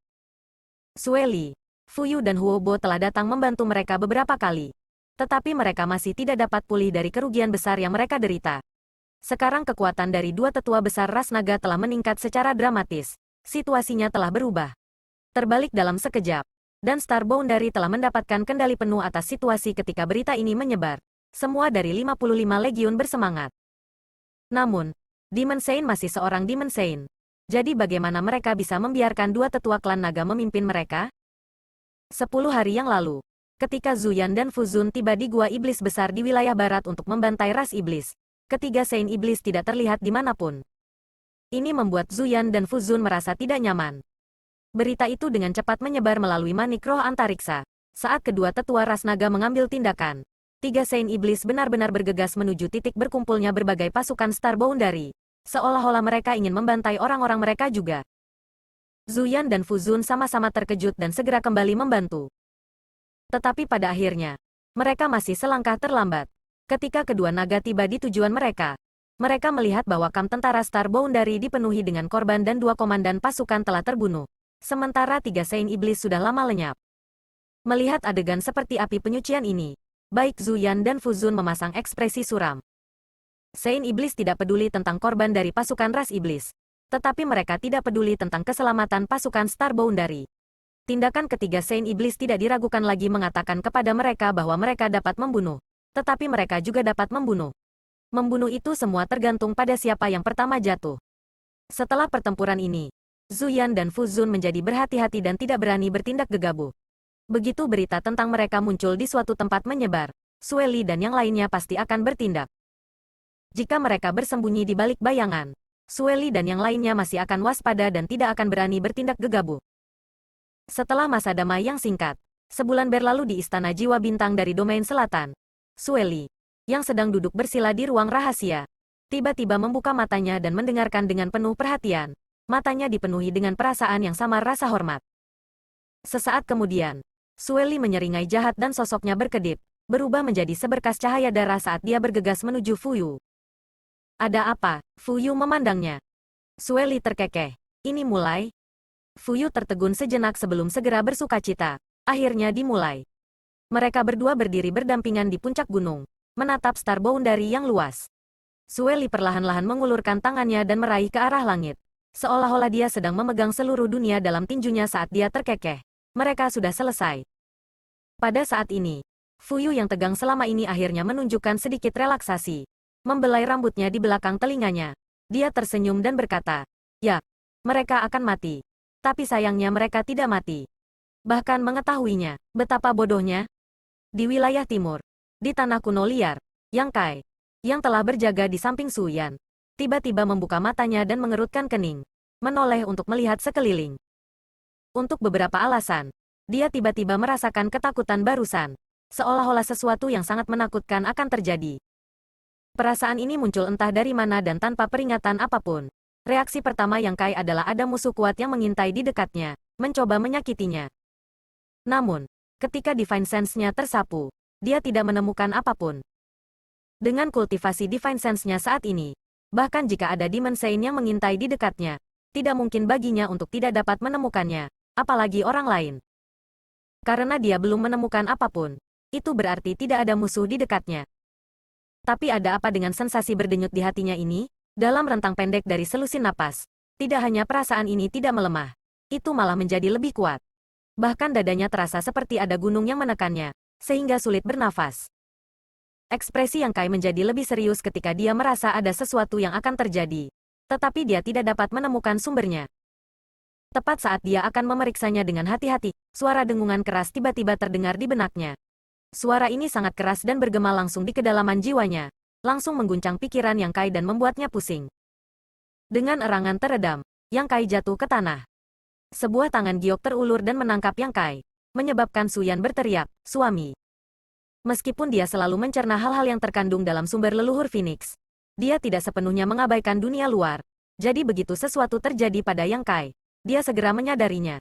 Sueli, Fuyu dan Huobo telah datang membantu mereka beberapa kali. Tetapi mereka masih tidak dapat pulih dari kerugian besar yang mereka derita. Sekarang kekuatan dari 2 tetua besar ras naga telah meningkat secara dramatis. Situasinya telah berubah. Terbalik dalam sekejap. Dan Star Boundary telah mendapatkan kendali penuh atas situasi ketika berita ini menyebar. Semua dari 55 legiun bersemangat. Namun, Demon Saint masih seorang Demon Saint. Jadi bagaimana mereka bisa membiarkan 2 tetua klan naga memimpin mereka? 10 hari yang lalu, ketika Zuyan dan Fuzun tiba di gua iblis besar di wilayah barat untuk membantai ras iblis, ketiga Saint Iblis tidak terlihat dimanapun. Ini membuat Zuyan dan Fuzun merasa tidak nyaman. Berita itu dengan cepat menyebar melalui manik roh antariksa. Saat kedua tetua ras naga mengambil tindakan, 3 Saint Iblis benar-benar bergegas menuju titik berkumpulnya berbagai pasukan Star Boundary. Seolah-olah mereka ingin membantai orang-orang mereka juga. Zuyan dan Fuzun sama-sama terkejut dan segera kembali membantu. Tetapi pada akhirnya, mereka masih selangkah terlambat. Ketika kedua naga tiba di tujuan mereka, mereka melihat bahwa kamp tentara Star Boundary dipenuhi dengan korban dan 2 komandan pasukan telah terbunuh. Sementara 3 Saint Iblis sudah lama lenyap. Melihat adegan seperti api penyucian ini, baik Zuyan dan Fuzun memasang ekspresi suram. Saint Iblis tidak peduli tentang korban dari pasukan ras iblis. Tetapi mereka tidak peduli tentang keselamatan pasukan Star Boundary. Tindakan ketiga Saint Iblis tidak diragukan lagi mengatakan kepada mereka bahwa mereka dapat membunuh. Tetapi mereka juga dapat membunuh. Membunuh itu semua tergantung pada siapa yang pertama jatuh. Setelah pertempuran ini, Zuyan dan Fuzun menjadi berhati-hati dan tidak berani bertindak gegabah. Begitu berita tentang mereka muncul di suatu tempat menyebar, Sueli dan yang lainnya pasti akan bertindak. Jika mereka bersembunyi di balik bayangan, Sueli dan yang lainnya masih akan waspada dan tidak akan berani bertindak gegabah. Setelah masa damai yang singkat, sebulan berlalu di Istana Jiwa Bintang dari Domain Selatan, Sueli, yang sedang duduk bersila di ruang rahasia, tiba-tiba membuka matanya dan mendengarkan dengan penuh perhatian. Matanya dipenuhi dengan perasaan yang samar rasa hormat. Sesaat kemudian, Sueli menyeringai jahat dan sosoknya berkedip, berubah menjadi seberkas cahaya darah saat dia bergegas menuju Fuyu. Ada apa? Fuyu memandangnya. Sueli terkekeh. Ini mulai? Fuyu tertegun sejenak sebelum segera bersukacita. Akhirnya dimulai. Mereka berdua berdiri berdampingan di puncak gunung, menatap Star Boundary yang luas. Sueli perlahan-lahan mengulurkan tangannya dan meraih ke arah langit. Seolah-olah dia sedang memegang seluruh dunia dalam tinjunya saat dia terkekeh. Mereka sudah selesai. Pada saat ini, Fuyu yang tegang selama ini akhirnya menunjukkan sedikit relaksasi. Membelai rambutnya di belakang telinganya. Dia tersenyum dan berkata, "Ya, mereka akan mati. Tapi sayangnya mereka tidak mati. Bahkan mengetahuinya, betapa bodohnya." Di wilayah timur, di tanah kuno liar, Yang Kai, yang telah berjaga di samping Suyan, tiba-tiba membuka matanya dan mengerutkan kening, menoleh untuk melihat sekeliling. Untuk beberapa alasan, dia tiba-tiba merasakan ketakutan barusan, seolah-olah sesuatu yang sangat menakutkan akan terjadi. Perasaan ini muncul entah dari mana dan tanpa peringatan apapun. Reaksi pertama Yang Kai adalah ada musuh kuat yang mengintai di dekatnya, mencoba menyakitinya. Namun, ketika Divine Sense-nya tersapu, dia tidak menemukan apapun. Dengan kultivasi Divine Sense-nya saat ini, bahkan jika ada Demon Saint yang mengintai di dekatnya, tidak mungkin baginya untuk tidak dapat menemukannya, apalagi orang lain. Karena dia belum menemukan apapun, itu berarti tidak ada musuh di dekatnya. Tapi ada apa dengan sensasi berdenyut di hatinya ini? Dalam rentang pendek dari selusin napas, tidak hanya perasaan ini tidak melemah, itu malah menjadi lebih kuat. Bahkan dadanya terasa seperti ada gunung yang menekannya, sehingga sulit bernafas. Ekspresi Yang Kai menjadi lebih serius ketika dia merasa ada sesuatu yang akan terjadi. Tetapi dia tidak dapat menemukan sumbernya. Tepat saat dia akan memeriksanya dengan hati-hati, suara dengungan keras tiba-tiba terdengar di benaknya. Suara ini sangat keras dan bergema langsung di kedalaman jiwanya, langsung mengguncang pikiran Yang Kai dan membuatnya pusing. Dengan erangan teredam, Yang Kai jatuh ke tanah. Sebuah tangan giok terulur dan menangkap Yang Kai, menyebabkan Su Yan berteriak, "Suami." Meskipun dia selalu mencerna hal-hal yang terkandung dalam sumber leluhur Phoenix, dia tidak sepenuhnya mengabaikan dunia luar. Jadi begitu sesuatu terjadi pada Yang Kai, dia segera menyadarinya.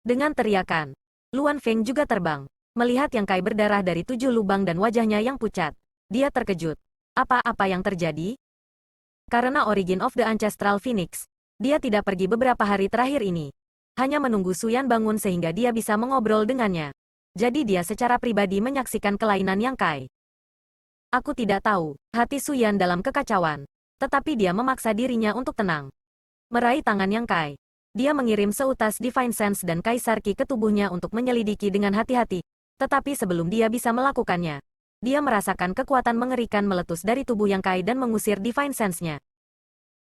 Dengan teriakan, Luan Feng juga terbang. Melihat Yang Kai berdarah dari 7 lubang dan wajahnya yang pucat, dia terkejut. Apa-apa yang terjadi? Karena Origin of the Ancestral Phoenix, dia tidak pergi beberapa hari terakhir ini. Hanya menunggu Su Yan bangun sehingga dia bisa mengobrol dengannya. Jadi dia secara pribadi menyaksikan kelainan Yang Kai. Aku tidak tahu, hati Su Yan dalam kekacauan. Tetapi dia memaksa dirinya untuk tenang. Meraih tangan Yang Kai, dia mengirim seutas Divine Sense dan Kaisar Ki ke tubuhnya untuk menyelidiki dengan hati-hati. Tetapi sebelum dia bisa melakukannya, dia merasakan kekuatan mengerikan meletus dari tubuh Yang Kai dan mengusir Divine Sense-nya.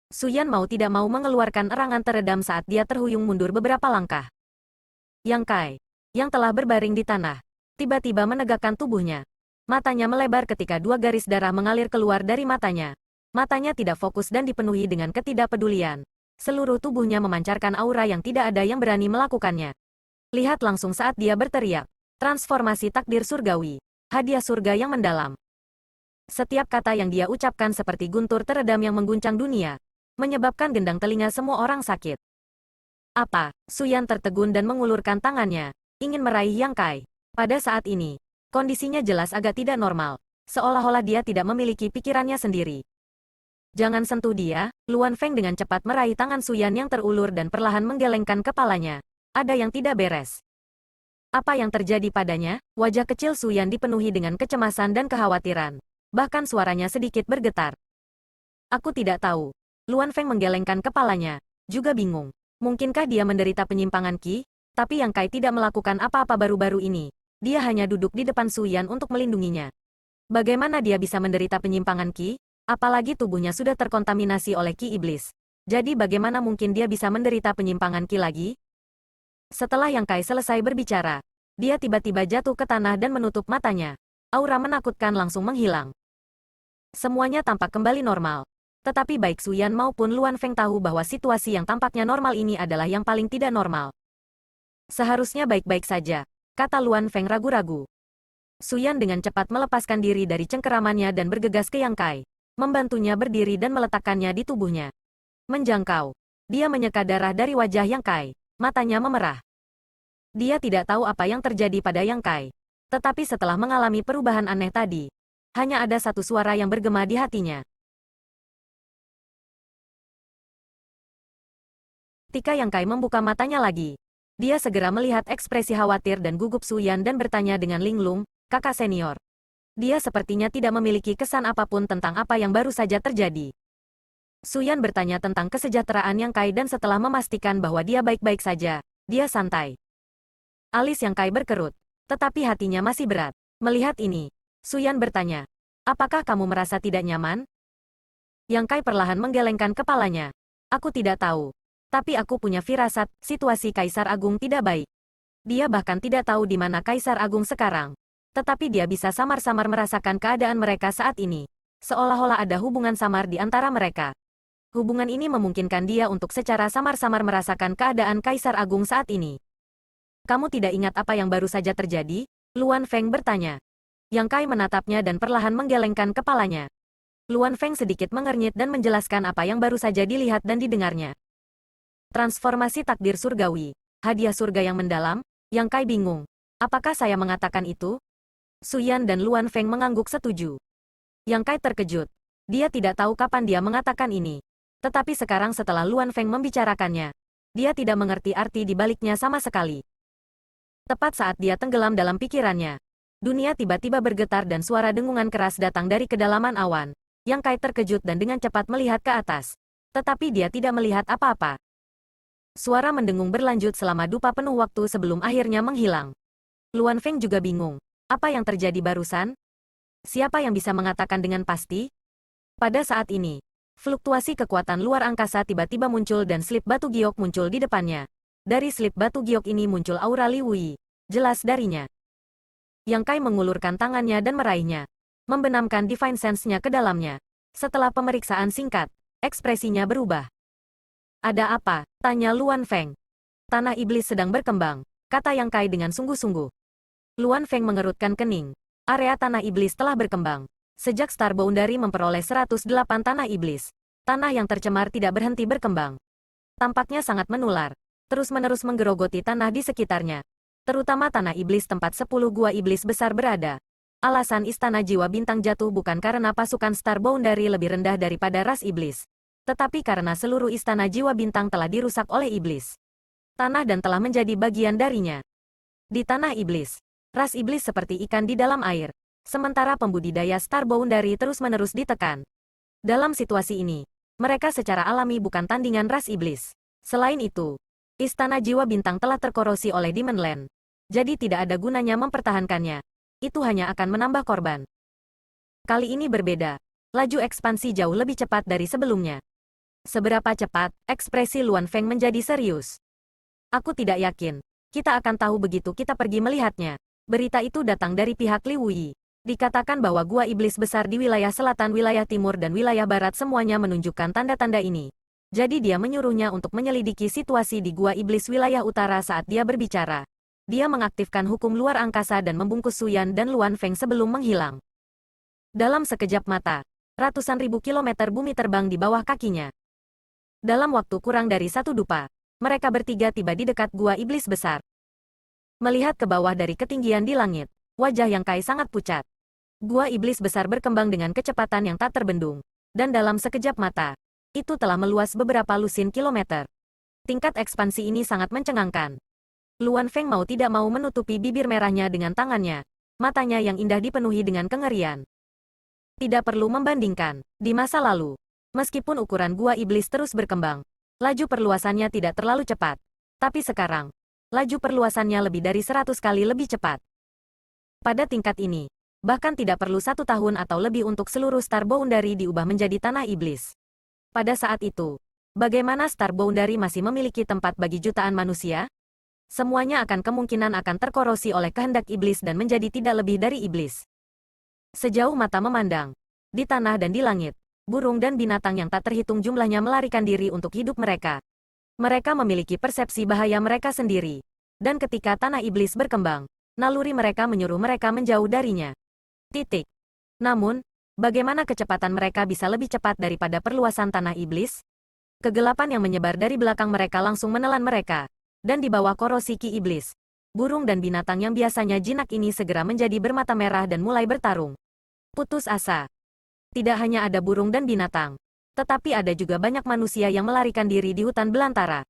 Su Yan mau tidak mau mengeluarkan erangan teredam saat dia terhuyung mundur beberapa langkah. Yang Kai, yang telah berbaring di tanah, tiba-tiba menegakkan tubuhnya. Matanya melebar ketika 2 garis darah mengalir keluar dari matanya. Matanya tidak fokus dan dipenuhi dengan ketidakpedulian. Seluruh tubuhnya memancarkan aura yang tidak ada yang berani melakukannya. Lihat langsung saat dia berteriak, transformasi takdir surgawi, hadiah surga yang mendalam. Setiap kata yang dia ucapkan seperti guntur teredam yang mengguncang dunia, menyebabkan gendang telinga semua orang sakit. Apa? Su Yan tertegun dan mengulurkan tangannya, ingin meraih Yang Kai. Pada saat ini, kondisinya jelas agak tidak normal, seolah-olah dia tidak memiliki pikirannya sendiri. Jangan sentuh dia, Luan Feng dengan cepat meraih tangan Su Yan yang terulur dan perlahan menggelengkan kepalanya. Ada yang tidak beres. Apa yang terjadi padanya? Wajah kecil Su Yan dipenuhi dengan kecemasan dan kekhawatiran. Bahkan suaranya sedikit bergetar. Aku tidak tahu. Luan Feng menggelengkan kepalanya, juga bingung. Mungkinkah dia menderita penyimpangan Qi? Tapi Yang Kai tidak melakukan apa-apa baru-baru ini. Dia hanya duduk di depan Su Yan untuk melindunginya. Bagaimana dia bisa menderita penyimpangan Qi? Apalagi tubuhnya sudah terkontaminasi oleh Qi Iblis. Jadi bagaimana mungkin dia bisa menderita penyimpangan Qi lagi? Setelah Yang Kai selesai berbicara, dia tiba-tiba jatuh ke tanah dan menutup matanya. Aura menakutkan langsung menghilang. Semuanya tampak kembali normal. Tetapi baik Su Yan maupun Luan Feng tahu bahwa situasi yang tampaknya normal ini adalah yang paling tidak normal. Seharusnya baik-baik saja, kata Luan Feng ragu-ragu. Su Yan dengan cepat melepaskan diri dari cengkeramannya dan bergegas ke Yang Kai, membantunya berdiri dan meletakkannya di tubuhnya. Menjangkau. Dia menyeka darah dari wajah Yang Kai, matanya memerah. Dia tidak tahu apa yang terjadi pada Yang Kai. Tetapi setelah mengalami perubahan aneh tadi, hanya ada satu suara yang bergema di hatinya. Ketika Yang Kai membuka matanya lagi, dia segera melihat ekspresi khawatir dan gugup Su Yan dan bertanya dengan linglung, kakak senior. Dia sepertinya tidak memiliki kesan apapun tentang apa yang baru saja terjadi. Su Yan bertanya tentang kesejahteraan Yang Kai dan setelah memastikan bahwa dia baik-baik saja, dia santai. Alis Yang Kai berkerut, tetapi hatinya masih berat. Melihat ini, Su Yan bertanya, apakah kamu merasa tidak nyaman? Yang Kai perlahan menggelengkan kepalanya. Aku tidak tahu. Tapi aku punya firasat, situasi Kaisar Agung tidak baik. Dia bahkan tidak tahu di mana Kaisar Agung sekarang. Tetapi dia bisa samar-samar merasakan keadaan mereka saat ini. Seolah-olah ada hubungan samar di antara mereka. Hubungan ini memungkinkan dia untuk secara samar-samar merasakan keadaan Kaisar Agung saat ini. Kamu tidak ingat apa yang baru saja terjadi? Luan Feng bertanya. Yang Kai menatapnya dan perlahan menggelengkan kepalanya. Luan Feng sedikit mengernyit dan menjelaskan apa yang baru saja dilihat dan didengarnya. Transformasi takdir surgawi, hadiah surga yang mendalam. Yang Kai bingung. Apakah saya mengatakan itu? Su Yan dan Luan Feng mengangguk setuju. Yang Kai terkejut. Dia tidak tahu kapan dia mengatakan ini. Tetapi sekarang setelah Luan Feng membicarakannya, dia tidak mengerti arti di baliknya sama sekali. Tepat saat dia tenggelam dalam pikirannya, dunia tiba-tiba bergetar dan suara dengungan keras datang dari kedalaman awan. Yang Kai terkejut dan dengan cepat melihat ke atas. Tetapi dia tidak melihat apa-apa. Suara mendengung berlanjut selama dupa penuh waktu sebelum akhirnya menghilang. Luan Feng juga bingung. Apa yang terjadi barusan? Siapa yang bisa mengatakan dengan pasti? Pada saat ini, fluktuasi kekuatan luar angkasa tiba-tiba muncul dan slip batu giok muncul di depannya. Dari slip batu giok ini muncul aura Li Wui. Jelas darinya. Yang Kai mengulurkan tangannya dan meraihnya. Membenamkan Divine Sense-nya ke dalamnya. Setelah pemeriksaan singkat, ekspresinya berubah. Ada apa? Tanya Luan Feng. Tanah iblis sedang berkembang, kata Yang Kai dengan sungguh-sungguh. Luan Feng mengerutkan kening. Area tanah iblis telah berkembang. Sejak Star Boundary memperoleh 108 tanah iblis, tanah yang tercemar tidak berhenti berkembang. Tampaknya sangat menular, terus-menerus menggerogoti tanah di sekitarnya. Terutama tanah iblis tempat 10 gua iblis besar berada. Alasan Istana Jiwa Bintang jatuh bukan karena pasukan Star Boundary lebih rendah daripada ras iblis, tetapi karena seluruh Istana Jiwa Bintang telah dirusak oleh iblis. Tanah dan telah menjadi bagian darinya. Di tanah iblis, ras iblis seperti ikan di dalam air, sementara pembudidaya Star Boundary terus-menerus ditekan. Dalam situasi ini, mereka secara alami bukan tandingan ras iblis. Selain itu, Istana Jiwa Bintang telah terkorosi oleh Demon Land, jadi tidak ada gunanya mempertahankannya. Itu hanya akan menambah korban. Kali ini berbeda. Laju ekspansi jauh lebih cepat dari sebelumnya. Seberapa cepat, ekspresi Luan Feng menjadi serius. Aku tidak yakin. Kita akan tahu begitu kita pergi melihatnya. Berita itu datang dari pihak Li Wui. Dikatakan bahwa gua iblis besar di wilayah selatan, wilayah timur, dan wilayah barat semuanya menunjukkan tanda-tanda ini. Jadi dia menyuruhnya untuk menyelidiki situasi di gua iblis wilayah utara saat dia berbicara. Dia mengaktifkan hukum luar angkasa dan membungkus Su Yan dan Luan Feng sebelum menghilang. Dalam sekejap mata, ratusan ribu kilometer bumi terbang di bawah kakinya. Dalam waktu kurang dari satu dupa, mereka bertiga tiba di dekat gua iblis besar. Melihat ke bawah dari ketinggian di langit, wajah Yang Kai sangat pucat. Gua iblis besar berkembang dengan kecepatan yang tak terbendung, dan dalam sekejap mata, itu telah meluas beberapa lusin kilometer. Tingkat ekspansi ini sangat mencengangkan. Luan Feng mau tidak mau menutupi bibir merahnya dengan tangannya. Matanya yang indah dipenuhi dengan kengerian. Tidak perlu membandingkan. Di masa lalu, meskipun ukuran gua iblis terus berkembang, laju perluasannya tidak terlalu cepat. Tapi sekarang, laju perluasannya lebih dari 100 kali lebih cepat. Pada tingkat ini, bahkan tidak perlu 1 tahun atau lebih untuk seluruh Star Boundary diubah menjadi tanah iblis. Pada saat itu, bagaimana Star Boundary masih memiliki tempat bagi jutaan manusia? Semuanya akan kemungkinan akan terkorosi oleh kehendak iblis dan menjadi tidak lebih dari iblis. Sejauh mata memandang, di tanah dan di langit, burung dan binatang yang tak terhitung jumlahnya melarikan diri untuk hidup mereka. Mereka memiliki persepsi bahaya mereka sendiri. Dan ketika tanah iblis berkembang, naluri mereka menyuruh mereka menjauh darinya. Titik. Namun, bagaimana kecepatan mereka bisa lebih cepat daripada perluasan tanah iblis? Kegelapan yang menyebar dari belakang mereka langsung menelan mereka. Dan di bawah korosi ki iblis, burung dan binatang yang biasanya jinak ini segera menjadi bermata merah dan mulai bertarung. Putus asa. Tidak hanya ada burung dan binatang, tetapi ada juga banyak manusia yang melarikan diri di hutan belantara.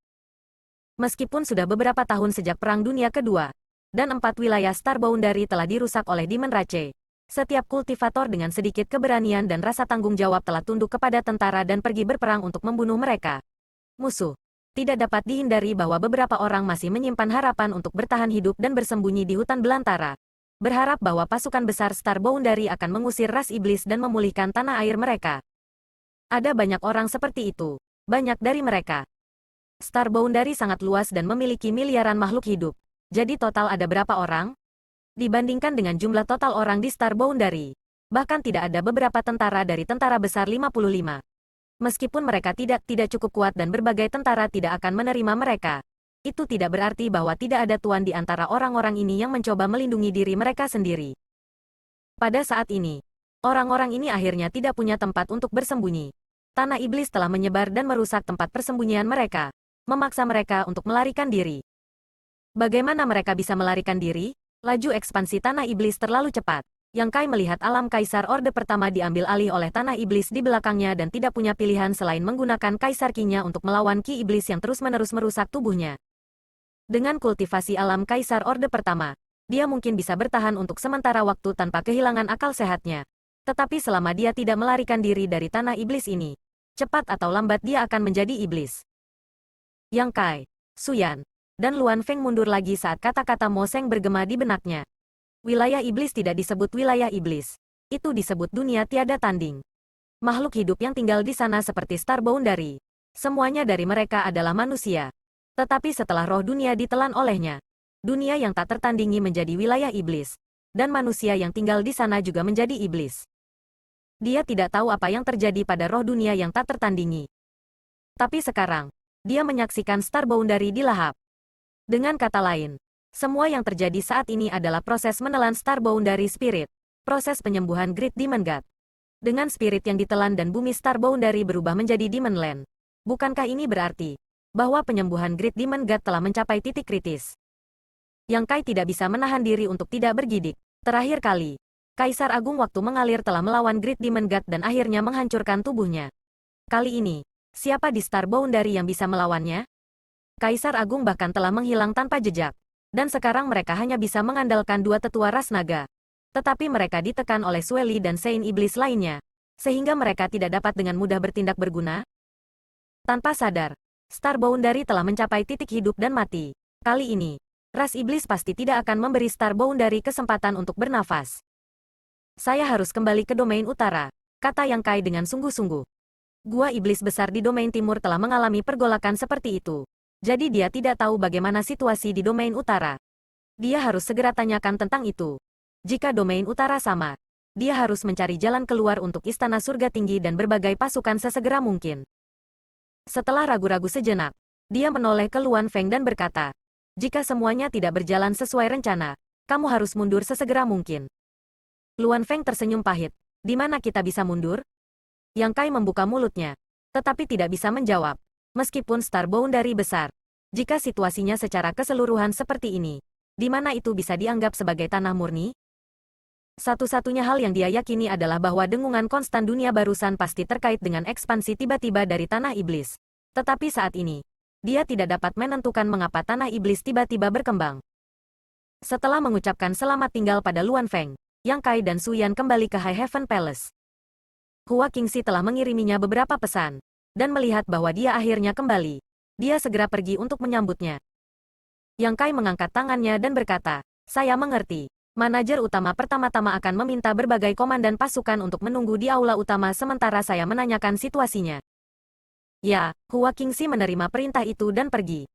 Meskipun sudah beberapa tahun sejak Perang Dunia Kedua, dan 4 wilayah Star Boundary telah dirusak oleh Demon Rache, setiap kultivator dengan sedikit keberanian dan rasa tanggung jawab telah tunduk kepada tentara dan pergi berperang untuk membunuh mereka. Musuh. Tidak dapat dihindari bahwa beberapa orang masih menyimpan harapan untuk bertahan hidup dan bersembunyi di hutan belantara. Berharap bahwa pasukan besar Star Boundary akan mengusir ras iblis dan memulihkan tanah air mereka. Ada banyak orang seperti itu. Banyak dari mereka. Star Boundary sangat luas dan memiliki miliaran makhluk hidup. Jadi total ada berapa orang? Dibandingkan dengan jumlah total orang di Star Boundary, bahkan tidak ada beberapa tentara dari tentara besar 55. Meskipun mereka tidak cukup kuat dan berbagai tentara tidak akan menerima mereka, itu tidak berarti bahwa tidak ada tuan di antara orang-orang ini yang mencoba melindungi diri mereka sendiri. Pada saat ini, orang-orang ini akhirnya tidak punya tempat untuk bersembunyi. Tanah iblis telah menyebar dan merusak tempat persembunyian mereka, memaksa mereka untuk melarikan diri. Bagaimana mereka bisa melarikan diri? Laju ekspansi Tanah Iblis terlalu cepat. Yang Kai melihat alam Kaisar Orde Pertama diambil alih oleh Tanah Iblis di belakangnya dan tidak punya pilihan selain menggunakan Kaisar Ki-nya untuk melawan Ki Iblis yang terus-menerus merusak tubuhnya. Dengan kultivasi alam Kaisar Orde Pertama, dia mungkin bisa bertahan untuk sementara waktu tanpa kehilangan akal sehatnya. Tetapi selama dia tidak melarikan diri dari Tanah Iblis ini, cepat atau lambat dia akan menjadi iblis. Yang Kai, Suyan, dan Luan Feng mundur lagi saat kata-kata Mo Seng bergema di benaknya. Wilayah iblis tidak disebut wilayah iblis. Itu disebut dunia tiada tanding. Makhluk hidup yang tinggal di sana seperti Star Boundary. Semuanya dari mereka adalah manusia. Tetapi setelah roh dunia ditelan olehnya, dunia yang tak tertandingi menjadi wilayah iblis. Dan manusia yang tinggal di sana juga menjadi iblis. Dia tidak tahu apa yang terjadi pada roh dunia yang tak tertandingi. Tapi sekarang, dia menyaksikan Star Boundary di lahap. Dengan kata lain, semua yang terjadi saat ini adalah proses menelan Star Boundary Spirit, proses penyembuhan Great Demon God. Dengan spirit yang ditelan dan bumi Star Boundary berubah menjadi Demon Land. Bukankah ini berarti bahwa penyembuhan Great Demon God telah mencapai titik kritis? Yang Kai tidak bisa menahan diri untuk tidak bergidik. Terakhir kali, Kaisar Agung waktu mengalir telah melawan Great Demon God dan akhirnya menghancurkan tubuhnya. Kali ini, siapa di Star Boundary yang bisa melawannya? Kaisar Agung bahkan telah menghilang tanpa jejak. Dan sekarang mereka hanya bisa mengandalkan dua tetua ras naga. Tetapi mereka ditekan oleh Sueli dan Saint Iblis lainnya. Sehingga mereka tidak dapat dengan mudah bertindak berguna. Tanpa sadar, Star Boundary telah mencapai titik hidup dan mati. Kali ini, ras iblis pasti tidak akan memberi Star Boundary kesempatan untuk bernafas. Saya harus kembali ke domain utara, kata Yang Kai dengan sungguh-sungguh. Gua iblis besar di domain timur telah mengalami pergolakan seperti itu. Jadi dia tidak tahu bagaimana situasi di domain utara. Dia harus segera tanyakan tentang itu. Jika domain utara sama, dia harus mencari jalan keluar untuk Istana Surga Tinggi dan berbagai pasukan sesegera mungkin. Setelah ragu-ragu sejenak, dia menoleh ke Luan Feng dan berkata, jika semuanya tidak berjalan sesuai rencana, kamu harus mundur sesegera mungkin. Luan Feng tersenyum pahit. Di mana kita bisa mundur? Yang Kai membuka mulutnya, tetapi tidak bisa menjawab. Meskipun Star Boundary besar, jika situasinya secara keseluruhan seperti ini, di mana itu bisa dianggap sebagai tanah murni? Satu-satunya hal yang dia yakini adalah bahwa dengungan konstan dunia barusan pasti terkait dengan ekspansi tiba-tiba dari tanah iblis. Tetapi saat ini, dia tidak dapat menentukan mengapa tanah iblis tiba-tiba berkembang. Setelah mengucapkan selamat tinggal pada Luan Feng, Yang Kai dan Suyan kembali ke High Heaven Palace. Hua Qingxi telah mengiriminya beberapa pesan. Dan melihat bahwa dia akhirnya kembali, dia segera pergi untuk menyambutnya. Yang Kai mengangkat tangannya dan berkata, saya mengerti. Manajer utama pertama-tama akan meminta berbagai komandan pasukan untuk menunggu di aula utama sementara saya menanyakan situasinya. Ya, Hua Qingxi menerima perintah itu dan pergi.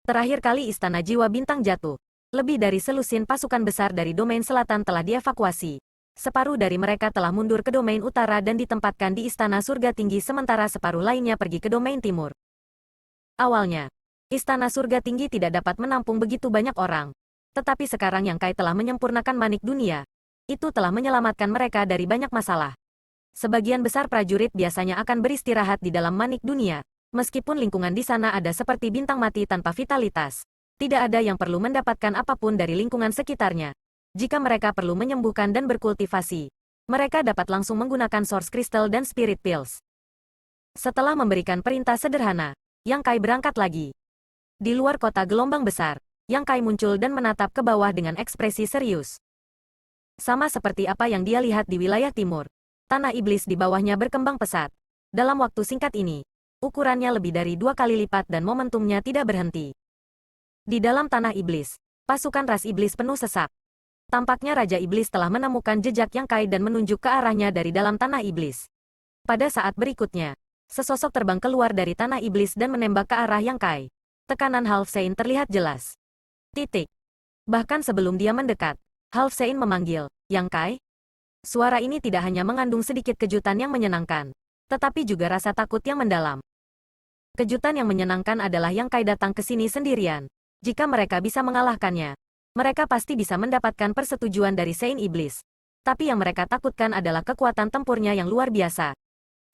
Terakhir kali Istana Jiwa Bintang jatuh. Lebih dari selusin pasukan besar dari domain selatan telah dievakuasi. Separuh dari mereka telah mundur ke domain utara dan ditempatkan di Istana Surga Tinggi sementara separuh lainnya pergi ke domain timur. Awalnya, Istana Surga Tinggi tidak dapat menampung begitu banyak orang. Tetapi sekarang Yang Kai telah menyempurnakan manik dunia. Itu telah menyelamatkan mereka dari banyak masalah. Sebagian besar prajurit biasanya akan beristirahat di dalam manik dunia. Meskipun lingkungan di sana ada seperti bintang mati tanpa vitalitas. Tidak ada yang perlu mendapatkan apapun dari lingkungan sekitarnya. Jika mereka perlu menyembuhkan dan berkultivasi, mereka dapat langsung menggunakan Source Crystal dan Spirit Pills. Setelah memberikan perintah sederhana, Yang Kai berangkat lagi. Di luar kota gelombang besar, Yang Kai muncul dan menatap ke bawah dengan ekspresi serius. Sama seperti apa yang dia lihat di wilayah timur, tanah iblis di bawahnya berkembang pesat. Dalam waktu singkat ini, ukurannya lebih dari 2 kali lipat dan momentumnya tidak berhenti. Di dalam tanah iblis, pasukan ras iblis penuh sesak. Tampaknya Raja Iblis telah menemukan jejak Yang Kai dan menunjuk ke arahnya dari dalam tanah iblis. Pada saat berikutnya, sesosok terbang keluar dari tanah iblis dan menembak ke arah Yang Kai. Tekanan Half Sein terlihat jelas. Titik. Bahkan sebelum dia mendekat, Half Sein memanggil, Yang Kai? Suara ini tidak hanya mengandung sedikit kejutan yang menyenangkan, tetapi juga rasa takut yang mendalam. Kejutan yang menyenangkan adalah Yang Kai datang ke sini sendirian. Jika mereka bisa mengalahkannya, mereka pasti bisa mendapatkan persetujuan dari Saint Iblis. Tapi yang mereka takutkan adalah kekuatan tempurnya yang luar biasa.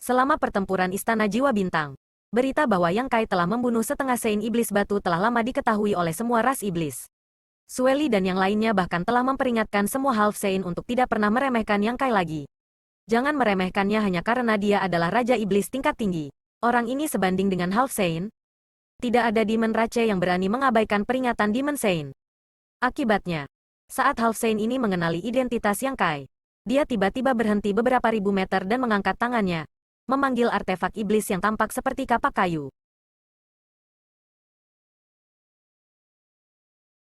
Selama pertempuran Istana Jiwa Bintang, berita bahwa Yang Kai telah membunuh setengah Saint Iblis batu telah lama diketahui oleh semua ras iblis. Sueli dan yang lainnya bahkan telah memperingatkan semua Half Saint untuk tidak pernah meremehkan Yang Kai lagi. Jangan meremehkannya hanya karena dia adalah Raja Iblis tingkat tinggi. Orang ini sebanding dengan Half Saint. Tidak ada Demon Rache yang berani mengabaikan peringatan Demon Saint. Akibatnya, saat Half Saint ini mengenali identitas Yang Kai, dia tiba-tiba berhenti beberapa ribu meter dan mengangkat tangannya, memanggil artefak iblis yang tampak seperti kapak kayu.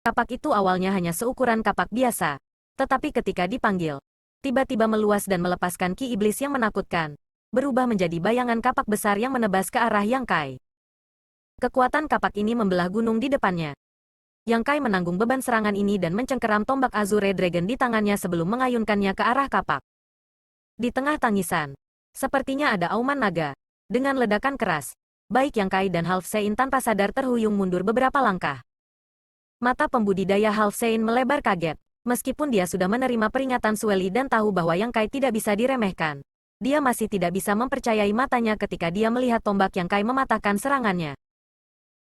Kapak itu awalnya hanya seukuran kapak biasa, tetapi ketika dipanggil, tiba-tiba meluas dan melepaskan ki iblis yang menakutkan, berubah menjadi bayangan kapak besar yang menebas ke arah Yang Kai. Kekuatan kapak ini membelah gunung di depannya. Yang Kai menanggung beban serangan ini dan mencengkeram tombak Azure Dragon di tangannya sebelum mengayunkannya ke arah kapak. Di tengah tangisan, sepertinya ada auman naga. Dengan ledakan keras, baik Yang Kai dan Half Saint tanpa sadar terhuyung mundur beberapa langkah. Mata pembudidaya Half Saint melebar kaget. Meskipun dia sudah menerima peringatan Sueli dan tahu bahwa Yang Kai tidak bisa diremehkan, dia masih tidak bisa mempercayai matanya ketika dia melihat tombak Yang Kai mematahkan serangannya.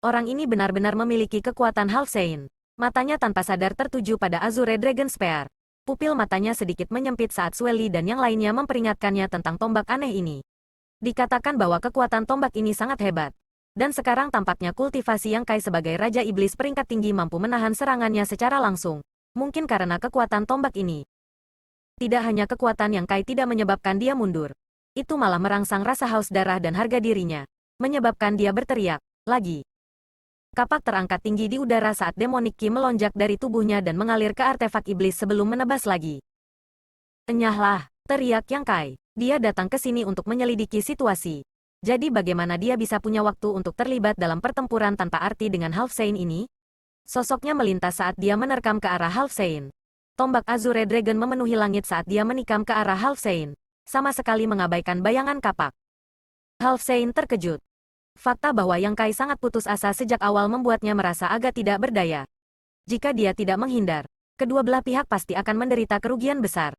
Orang ini benar-benar memiliki kekuatan Half Saint. Matanya tanpa sadar tertuju pada Azure Dragon Spear. Pupil matanya sedikit menyempit saat Sueli dan yang lainnya memperingatkannya tentang tombak aneh ini. Dikatakan bahwa kekuatan tombak ini sangat hebat. Dan sekarang tampaknya kultivasi Yang Kai sebagai Raja Iblis peringkat tinggi mampu menahan serangannya secara langsung. Mungkin karena kekuatan tombak ini. Tidak hanya kekuatan Yang Kai tidak menyebabkan dia mundur. Itu malah merangsang rasa haus darah dan harga dirinya. Menyebabkan dia berteriak lagi. Kapak terangkat tinggi di udara saat Demonic Ki melonjak dari tubuhnya dan mengalir ke artefak iblis sebelum menebas lagi. Enyahlah, teriak Yang Kai. Dia datang ke sini untuk menyelidiki situasi. Jadi bagaimana dia bisa punya waktu untuk terlibat dalam pertempuran tanpa arti dengan Half Saint ini? Sosoknya melintas saat dia menerkam ke arah Half Saint. Tombak Azure Dragon memenuhi langit saat dia menikam ke arah Half Saint, sama sekali mengabaikan bayangan kapak. Half Saint terkejut. Fakta bahwa Yang Kai sangat putus asa sejak awal membuatnya merasa agak tidak berdaya. Jika dia tidak menghindar, kedua belah pihak pasti akan menderita kerugian besar.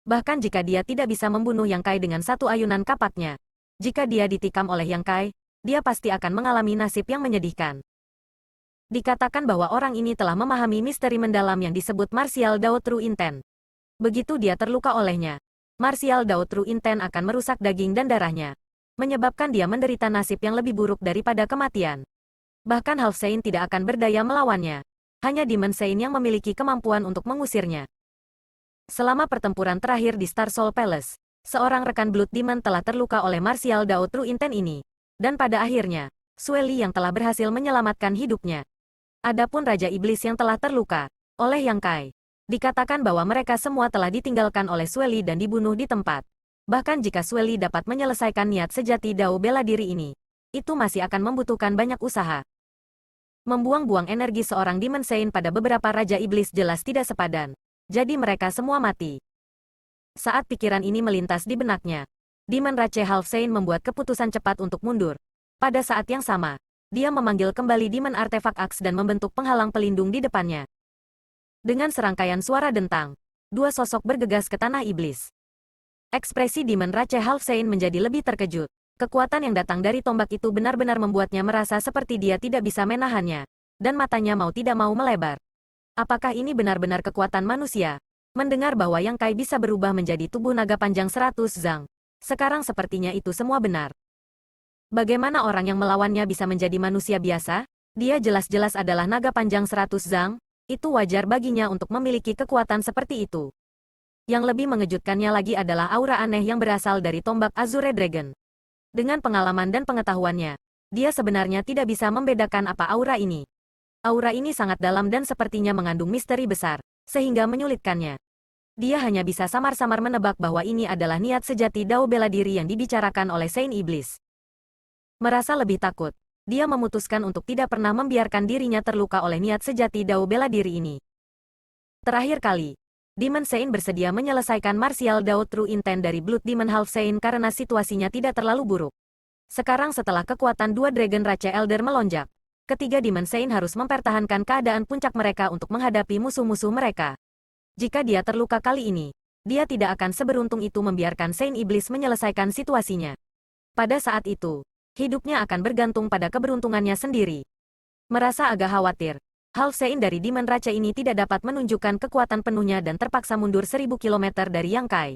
Bahkan jika dia tidak bisa membunuh Yang Kai dengan satu ayunan kapaknya, jika dia ditikam oleh Yang Kai, dia pasti akan mengalami nasib yang menyedihkan. Dikatakan bahwa orang ini telah memahami misteri mendalam yang disebut Martial Dao True Intent. Begitu dia terluka olehnya, Martial Dao True Intent akan merusak daging dan darahnya, menyebabkan dia menderita nasib yang lebih buruk daripada kematian. Bahkan Half Saint tidak akan berdaya melawannya. Hanya Demon Saint yang memiliki kemampuan untuk mengusirnya. Selama pertempuran terakhir di Star Soul Palace, seorang rekan Blood Demon telah terluka oleh Martial Dao True Intent ini. Dan pada akhirnya, Sueli yang telah berhasil menyelamatkan hidupnya. Adapun Raja Iblis yang telah terluka oleh Yang Kai. Dikatakan bahwa mereka semua telah ditinggalkan oleh Sueli dan dibunuh di tempat. Bahkan jika Sueli dapat menyelesaikan niat sejati Dao bela diri ini, itu masih akan membutuhkan banyak usaha. Membuang-buang energi seorang Demon Saint pada beberapa Raja Iblis jelas tidak sepadan. Jadi mereka semua mati. Saat pikiran ini melintas di benaknya, Demon Rache Half Saint membuat keputusan cepat untuk mundur. Pada saat yang sama, dia memanggil kembali Demon Artefak Axe dan membentuk penghalang pelindung di depannya. Dengan serangkaian suara dentang, dua sosok bergegas ke tanah iblis. Ekspresi Demon Rache Half Saint menjadi lebih terkejut. Kekuatan yang datang dari tombak itu benar-benar membuatnya merasa seperti dia tidak bisa menahannya, dan matanya mau tidak mau melebar. Apakah ini benar-benar kekuatan manusia? Mendengar bahwa Yang Kai bisa berubah menjadi tubuh naga panjang 100 zang. Sekarang sepertinya itu semua benar. Bagaimana orang yang melawannya bisa menjadi manusia biasa? Dia jelas-jelas adalah naga panjang 100 zang. Itu wajar baginya untuk memiliki kekuatan seperti itu. Yang lebih mengejutkannya lagi adalah aura aneh yang berasal dari tombak Azure Dragon. Dengan pengalaman dan pengetahuannya, dia sebenarnya tidak bisa membedakan apa aura ini. Aura ini sangat dalam dan sepertinya mengandung misteri besar, sehingga menyulitkannya. Dia hanya bisa samar-samar menebak bahwa ini adalah niat sejati Dao bela diri yang dibicarakan oleh Saint Iblis. Merasa lebih takut, dia memutuskan untuk tidak pernah membiarkan dirinya terluka oleh niat sejati Dao bela diri ini. Terakhir kali, Demon Saint bersedia menyelesaikan Martial Dao True Intent dari Blood Demon Half Saint karena situasinya tidak terlalu buruk. Sekarang setelah kekuatan dua Dragon Rache Elder melonjak, ketiga Demon Saint harus mempertahankan keadaan puncak mereka untuk menghadapi musuh-musuh mereka. Jika dia terluka kali ini, dia tidak akan seberuntung itu membiarkan Saint Iblis menyelesaikan situasinya. Pada saat itu, hidupnya akan bergantung pada keberuntungannya sendiri. Merasa agak khawatir, Half Sein dari Demon Raja ini tidak dapat menunjukkan kekuatan penuhnya dan terpaksa mundur 1000 kilometer dari Yang Kai.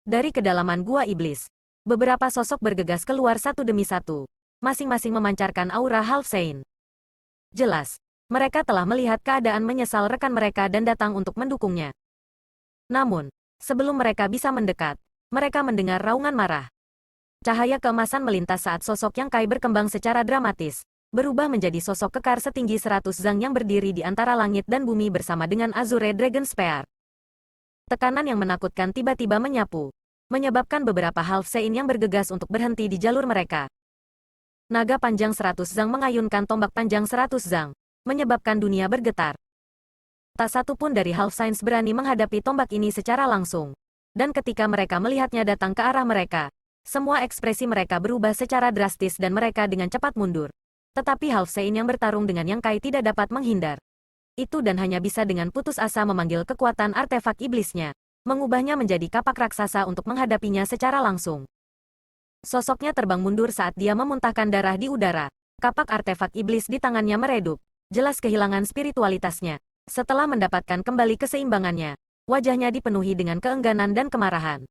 Dari kedalaman Gua Iblis, beberapa sosok bergegas keluar satu demi satu, masing-masing memancarkan aura Half Sein. Jelas, mereka telah melihat keadaan menyesal rekan mereka dan datang untuk mendukungnya. Namun, sebelum mereka bisa mendekat, mereka mendengar raungan marah. Cahaya keemasan melintas saat sosok Yang Kai berkembang secara dramatis, berubah menjadi sosok kekar setinggi 100 zang yang berdiri di antara langit dan bumi bersama dengan Azure Dragon Spear. Tekanan yang menakutkan tiba-tiba menyapu, menyebabkan beberapa Half Sein yang bergegas untuk berhenti di jalur mereka. Naga panjang 100 zang mengayunkan tombak panjang 100 zang, menyebabkan dunia bergetar. Tak satu pun dari Half Saints berani menghadapi tombak ini secara langsung. Dan ketika mereka melihatnya datang ke arah mereka, semua ekspresi mereka berubah secara drastis dan mereka dengan cepat mundur. Tetapi Half Sein yang bertarung dengan Yang Kai tidak dapat menghindar. Itu dan hanya bisa dengan putus asa memanggil kekuatan artefak iblisnya, mengubahnya menjadi kapak raksasa untuk menghadapinya secara langsung. Sosoknya terbang mundur saat dia memuntahkan darah di udara. Kapak artefak iblis di tangannya meredup, jelas kehilangan spiritualitasnya. Setelah mendapatkan kembali keseimbangannya, wajahnya dipenuhi dengan keengganan dan kemarahan.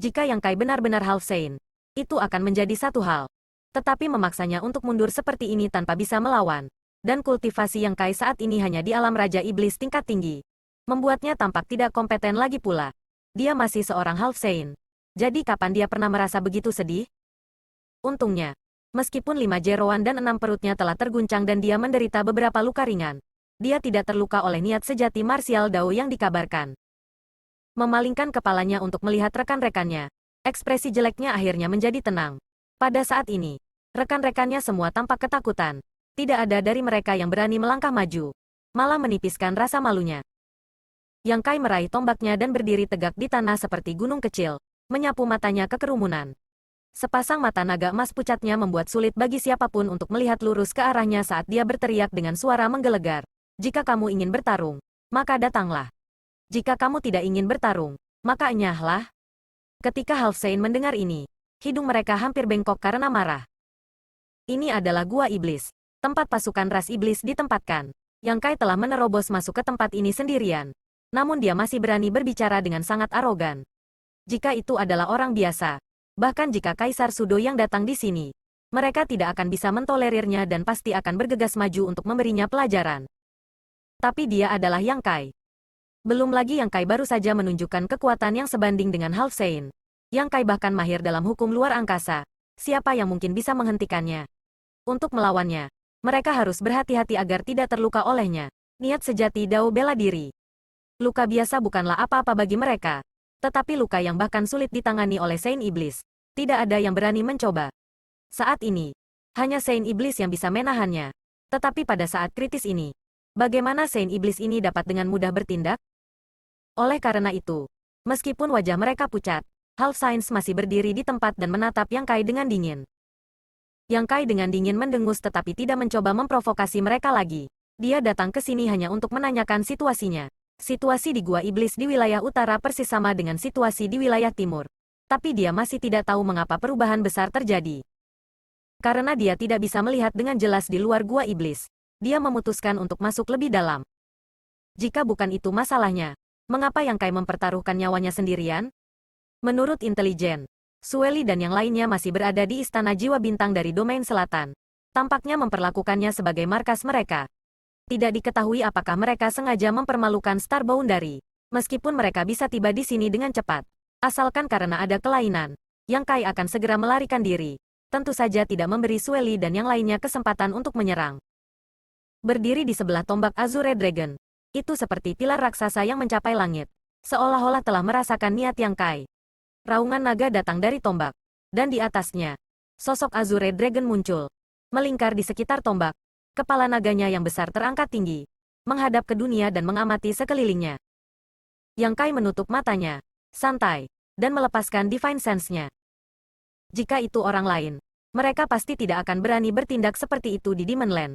Jika Yang Kai benar-benar Half Sein, itu akan menjadi satu hal. Tetapi memaksanya untuk mundur seperti ini tanpa bisa melawan. Dan kultivasi Yang Kai saat ini hanya di alam Raja Iblis tingkat tinggi. Membuatnya tampak tidak kompeten lagi pula. Dia masih seorang Half Sein. Jadi kapan dia pernah merasa begitu sedih? Untungnya, meskipun 5 jeroan dan 6 perutnya telah terguncang dan dia menderita beberapa luka ringan, dia tidak terluka oleh niat sejati martial Dao yang dikabarkan. Memalingkan kepalanya untuk melihat rekan-rekannya, ekspresi jeleknya akhirnya menjadi tenang. Pada saat ini, rekan-rekannya semua tampak ketakutan. Tidak ada dari mereka yang berani melangkah maju, malah menipiskan rasa malunya. Yang Kai meraih tombaknya dan berdiri tegak di tanah seperti gunung kecil, menyapu matanya ke kerumunan. Sepasang mata naga emas pucatnya membuat sulit bagi siapapun untuk melihat lurus ke arahnya saat dia berteriak dengan suara menggelegar. Jika kamu ingin bertarung, maka datanglah. Jika kamu tidak ingin bertarung, maka enyahlah. Ketika Half Sein mendengar ini, hidung mereka hampir bengkok karena marah. Ini adalah Gua Iblis, tempat pasukan ras iblis ditempatkan. Yang Kai telah menerobos masuk ke tempat ini sendirian. Namun dia masih berani berbicara dengan sangat arogan. Jika itu adalah orang biasa, bahkan jika Kaisar Sudo yang datang di sini, mereka tidak akan bisa mentolerirnya dan pasti akan bergegas maju untuk memberinya pelajaran. Tapi dia adalah Yang Kai. Belum lagi Yang Kai baru saja menunjukkan kekuatan yang sebanding dengan Half Sein. Yang Kai bahkan mahir dalam hukum luar angkasa. Siapa yang mungkin bisa menghentikannya? Untuk melawannya, mereka harus berhati-hati agar tidak terluka olehnya. Niat sejati Dao bela diri. Luka biasa bukanlah apa-apa bagi mereka. Tetapi luka yang bahkan sulit ditangani oleh Sein Iblis. Tidak ada yang berani mencoba. Saat ini, hanya Sein Iblis yang bisa menahannya. Tetapi pada saat kritis ini, bagaimana Sein Iblis ini dapat dengan mudah bertindak? Oleh karena itu, meskipun wajah mereka pucat, Half Saints masih berdiri di tempat dan menatap Yang Kai dengan dingin. Yang Kai dengan dingin mendengus tetapi tidak mencoba memprovokasi mereka lagi. Dia datang ke sini hanya untuk menanyakan situasinya. Situasi di Gua Iblis di wilayah utara persis sama dengan situasi di wilayah timur. Tapi dia masih tidak tahu mengapa perubahan besar terjadi. Karena dia tidak bisa melihat dengan jelas di luar Gua Iblis, dia memutuskan untuk masuk lebih dalam. Jika bukan itu masalahnya, mengapa Yang Kai mempertaruhkan nyawanya sendirian? Menurut intelijen, Sueli dan yang lainnya masih berada di Istana Jiwa Bintang dari Domain Selatan. Tampaknya memperlakukannya sebagai markas mereka. Tidak diketahui apakah mereka sengaja mempermalukan Star Boundary. Meskipun mereka bisa tiba di sini dengan cepat, asalkan karena ada kelainan, Yang Kai akan segera melarikan diri. Tentu saja tidak memberi Sueli dan yang lainnya kesempatan untuk menyerang. Berdiri di sebelah tombak Azure Dragon, itu seperti pilar raksasa yang mencapai langit, seolah-olah telah merasakan niat Yang Kai. Raungan naga datang dari tombak, dan di atasnya, sosok Azure Dragon muncul, melingkar di sekitar tombak. Kepala naganya yang besar terangkat tinggi, menghadap ke dunia dan mengamati sekelilingnya. Yang Kai menutup matanya, santai, dan melepaskan Divine Sense-nya. Jika itu orang lain, mereka pasti tidak akan berani bertindak seperti itu di Demon Land.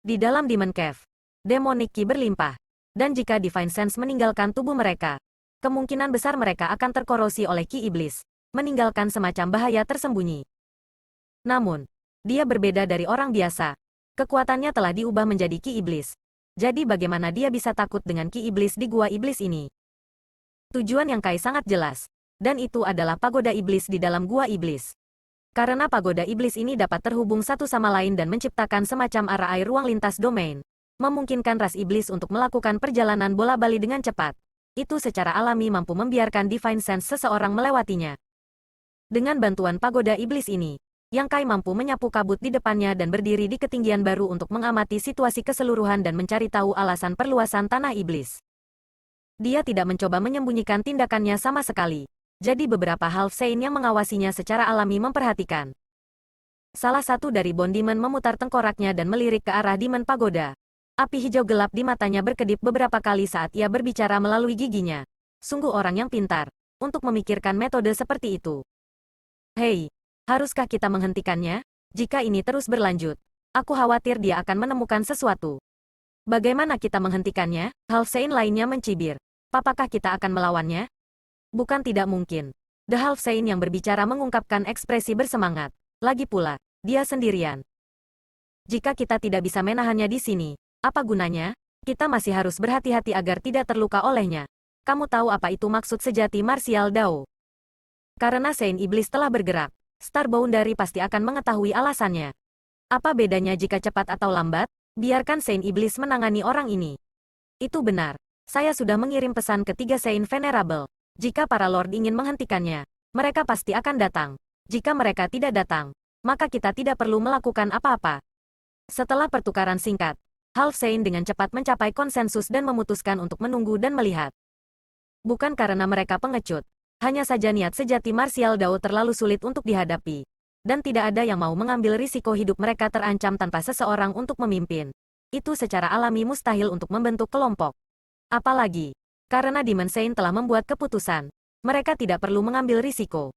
Di dalam Demon Cave, Demonic Ki berlimpah, dan jika Divine Sense meninggalkan tubuh mereka, kemungkinan besar mereka akan terkorosi oleh Ki Iblis, meninggalkan semacam bahaya tersembunyi. Namun, dia berbeda dari orang biasa. Kekuatannya telah diubah menjadi Ki Iblis. Jadi bagaimana dia bisa takut dengan Ki Iblis di Gua Iblis ini? Tujuan Yang Kai sangat jelas. Dan itu adalah pagoda iblis di dalam Gua Iblis. Karena pagoda iblis ini dapat terhubung satu sama lain dan menciptakan semacam arai ruang lintas domain, memungkinkan ras iblis untuk melakukan perjalanan bola-bali dengan cepat. Itu secara alami mampu membiarkan divine sense seseorang melewatinya. Dengan bantuan pagoda iblis ini, Yang Kai mampu menyapu kabut di depannya dan berdiri di ketinggian baru untuk mengamati situasi keseluruhan dan mencari tahu alasan perluasan tanah iblis. Dia tidak mencoba menyembunyikan tindakannya sama sekali. Jadi beberapa Half Saint yang mengawasinya secara alami memperhatikan. Salah satu dari Bone Demon memutar tengkoraknya dan melirik ke arah Demon Pagoda. Api hijau gelap di matanya berkedip beberapa kali saat ia berbicara melalui giginya. Sungguh orang yang pintar untuk memikirkan metode seperti itu. Hei, haruskah kita menghentikannya? Jika ini terus berlanjut, aku khawatir dia akan menemukan sesuatu. Bagaimana kita menghentikannya? Half Saint lainnya mencibir. Apakah kita akan melawannya? Bukan tidak mungkin. The Half Saint yang berbicara mengungkapkan ekspresi bersemangat. Lagi pula, dia sendirian. Jika kita tidak bisa menahannya di sini, apa gunanya? Kita masih harus berhati-hati agar tidak terluka olehnya. Kamu tahu apa itu maksud sejati martial Dao? Karena Saint Iblis telah bergerak, Star Boundary pasti akan mengetahui alasannya. Apa bedanya jika cepat atau lambat? Biarkan Saint Iblis menangani orang ini. Itu benar. Saya sudah mengirim pesan ke 3 Saint Venerable. Jika para Lord ingin menghentikannya, mereka pasti akan datang. Jika mereka tidak datang, maka kita tidak perlu melakukan apa-apa. Setelah pertukaran singkat, Half Saint dengan cepat mencapai konsensus dan memutuskan untuk menunggu dan melihat. Bukan karena mereka pengecut. Hanya saja niat sejati martial Dao terlalu sulit untuk dihadapi. Dan tidak ada yang mau mengambil risiko hidup mereka terancam tanpa seseorang untuk memimpin. Itu secara alami mustahil untuk membentuk kelompok. Apalagi, karena Demon Saint telah membuat keputusan, mereka tidak perlu mengambil risiko.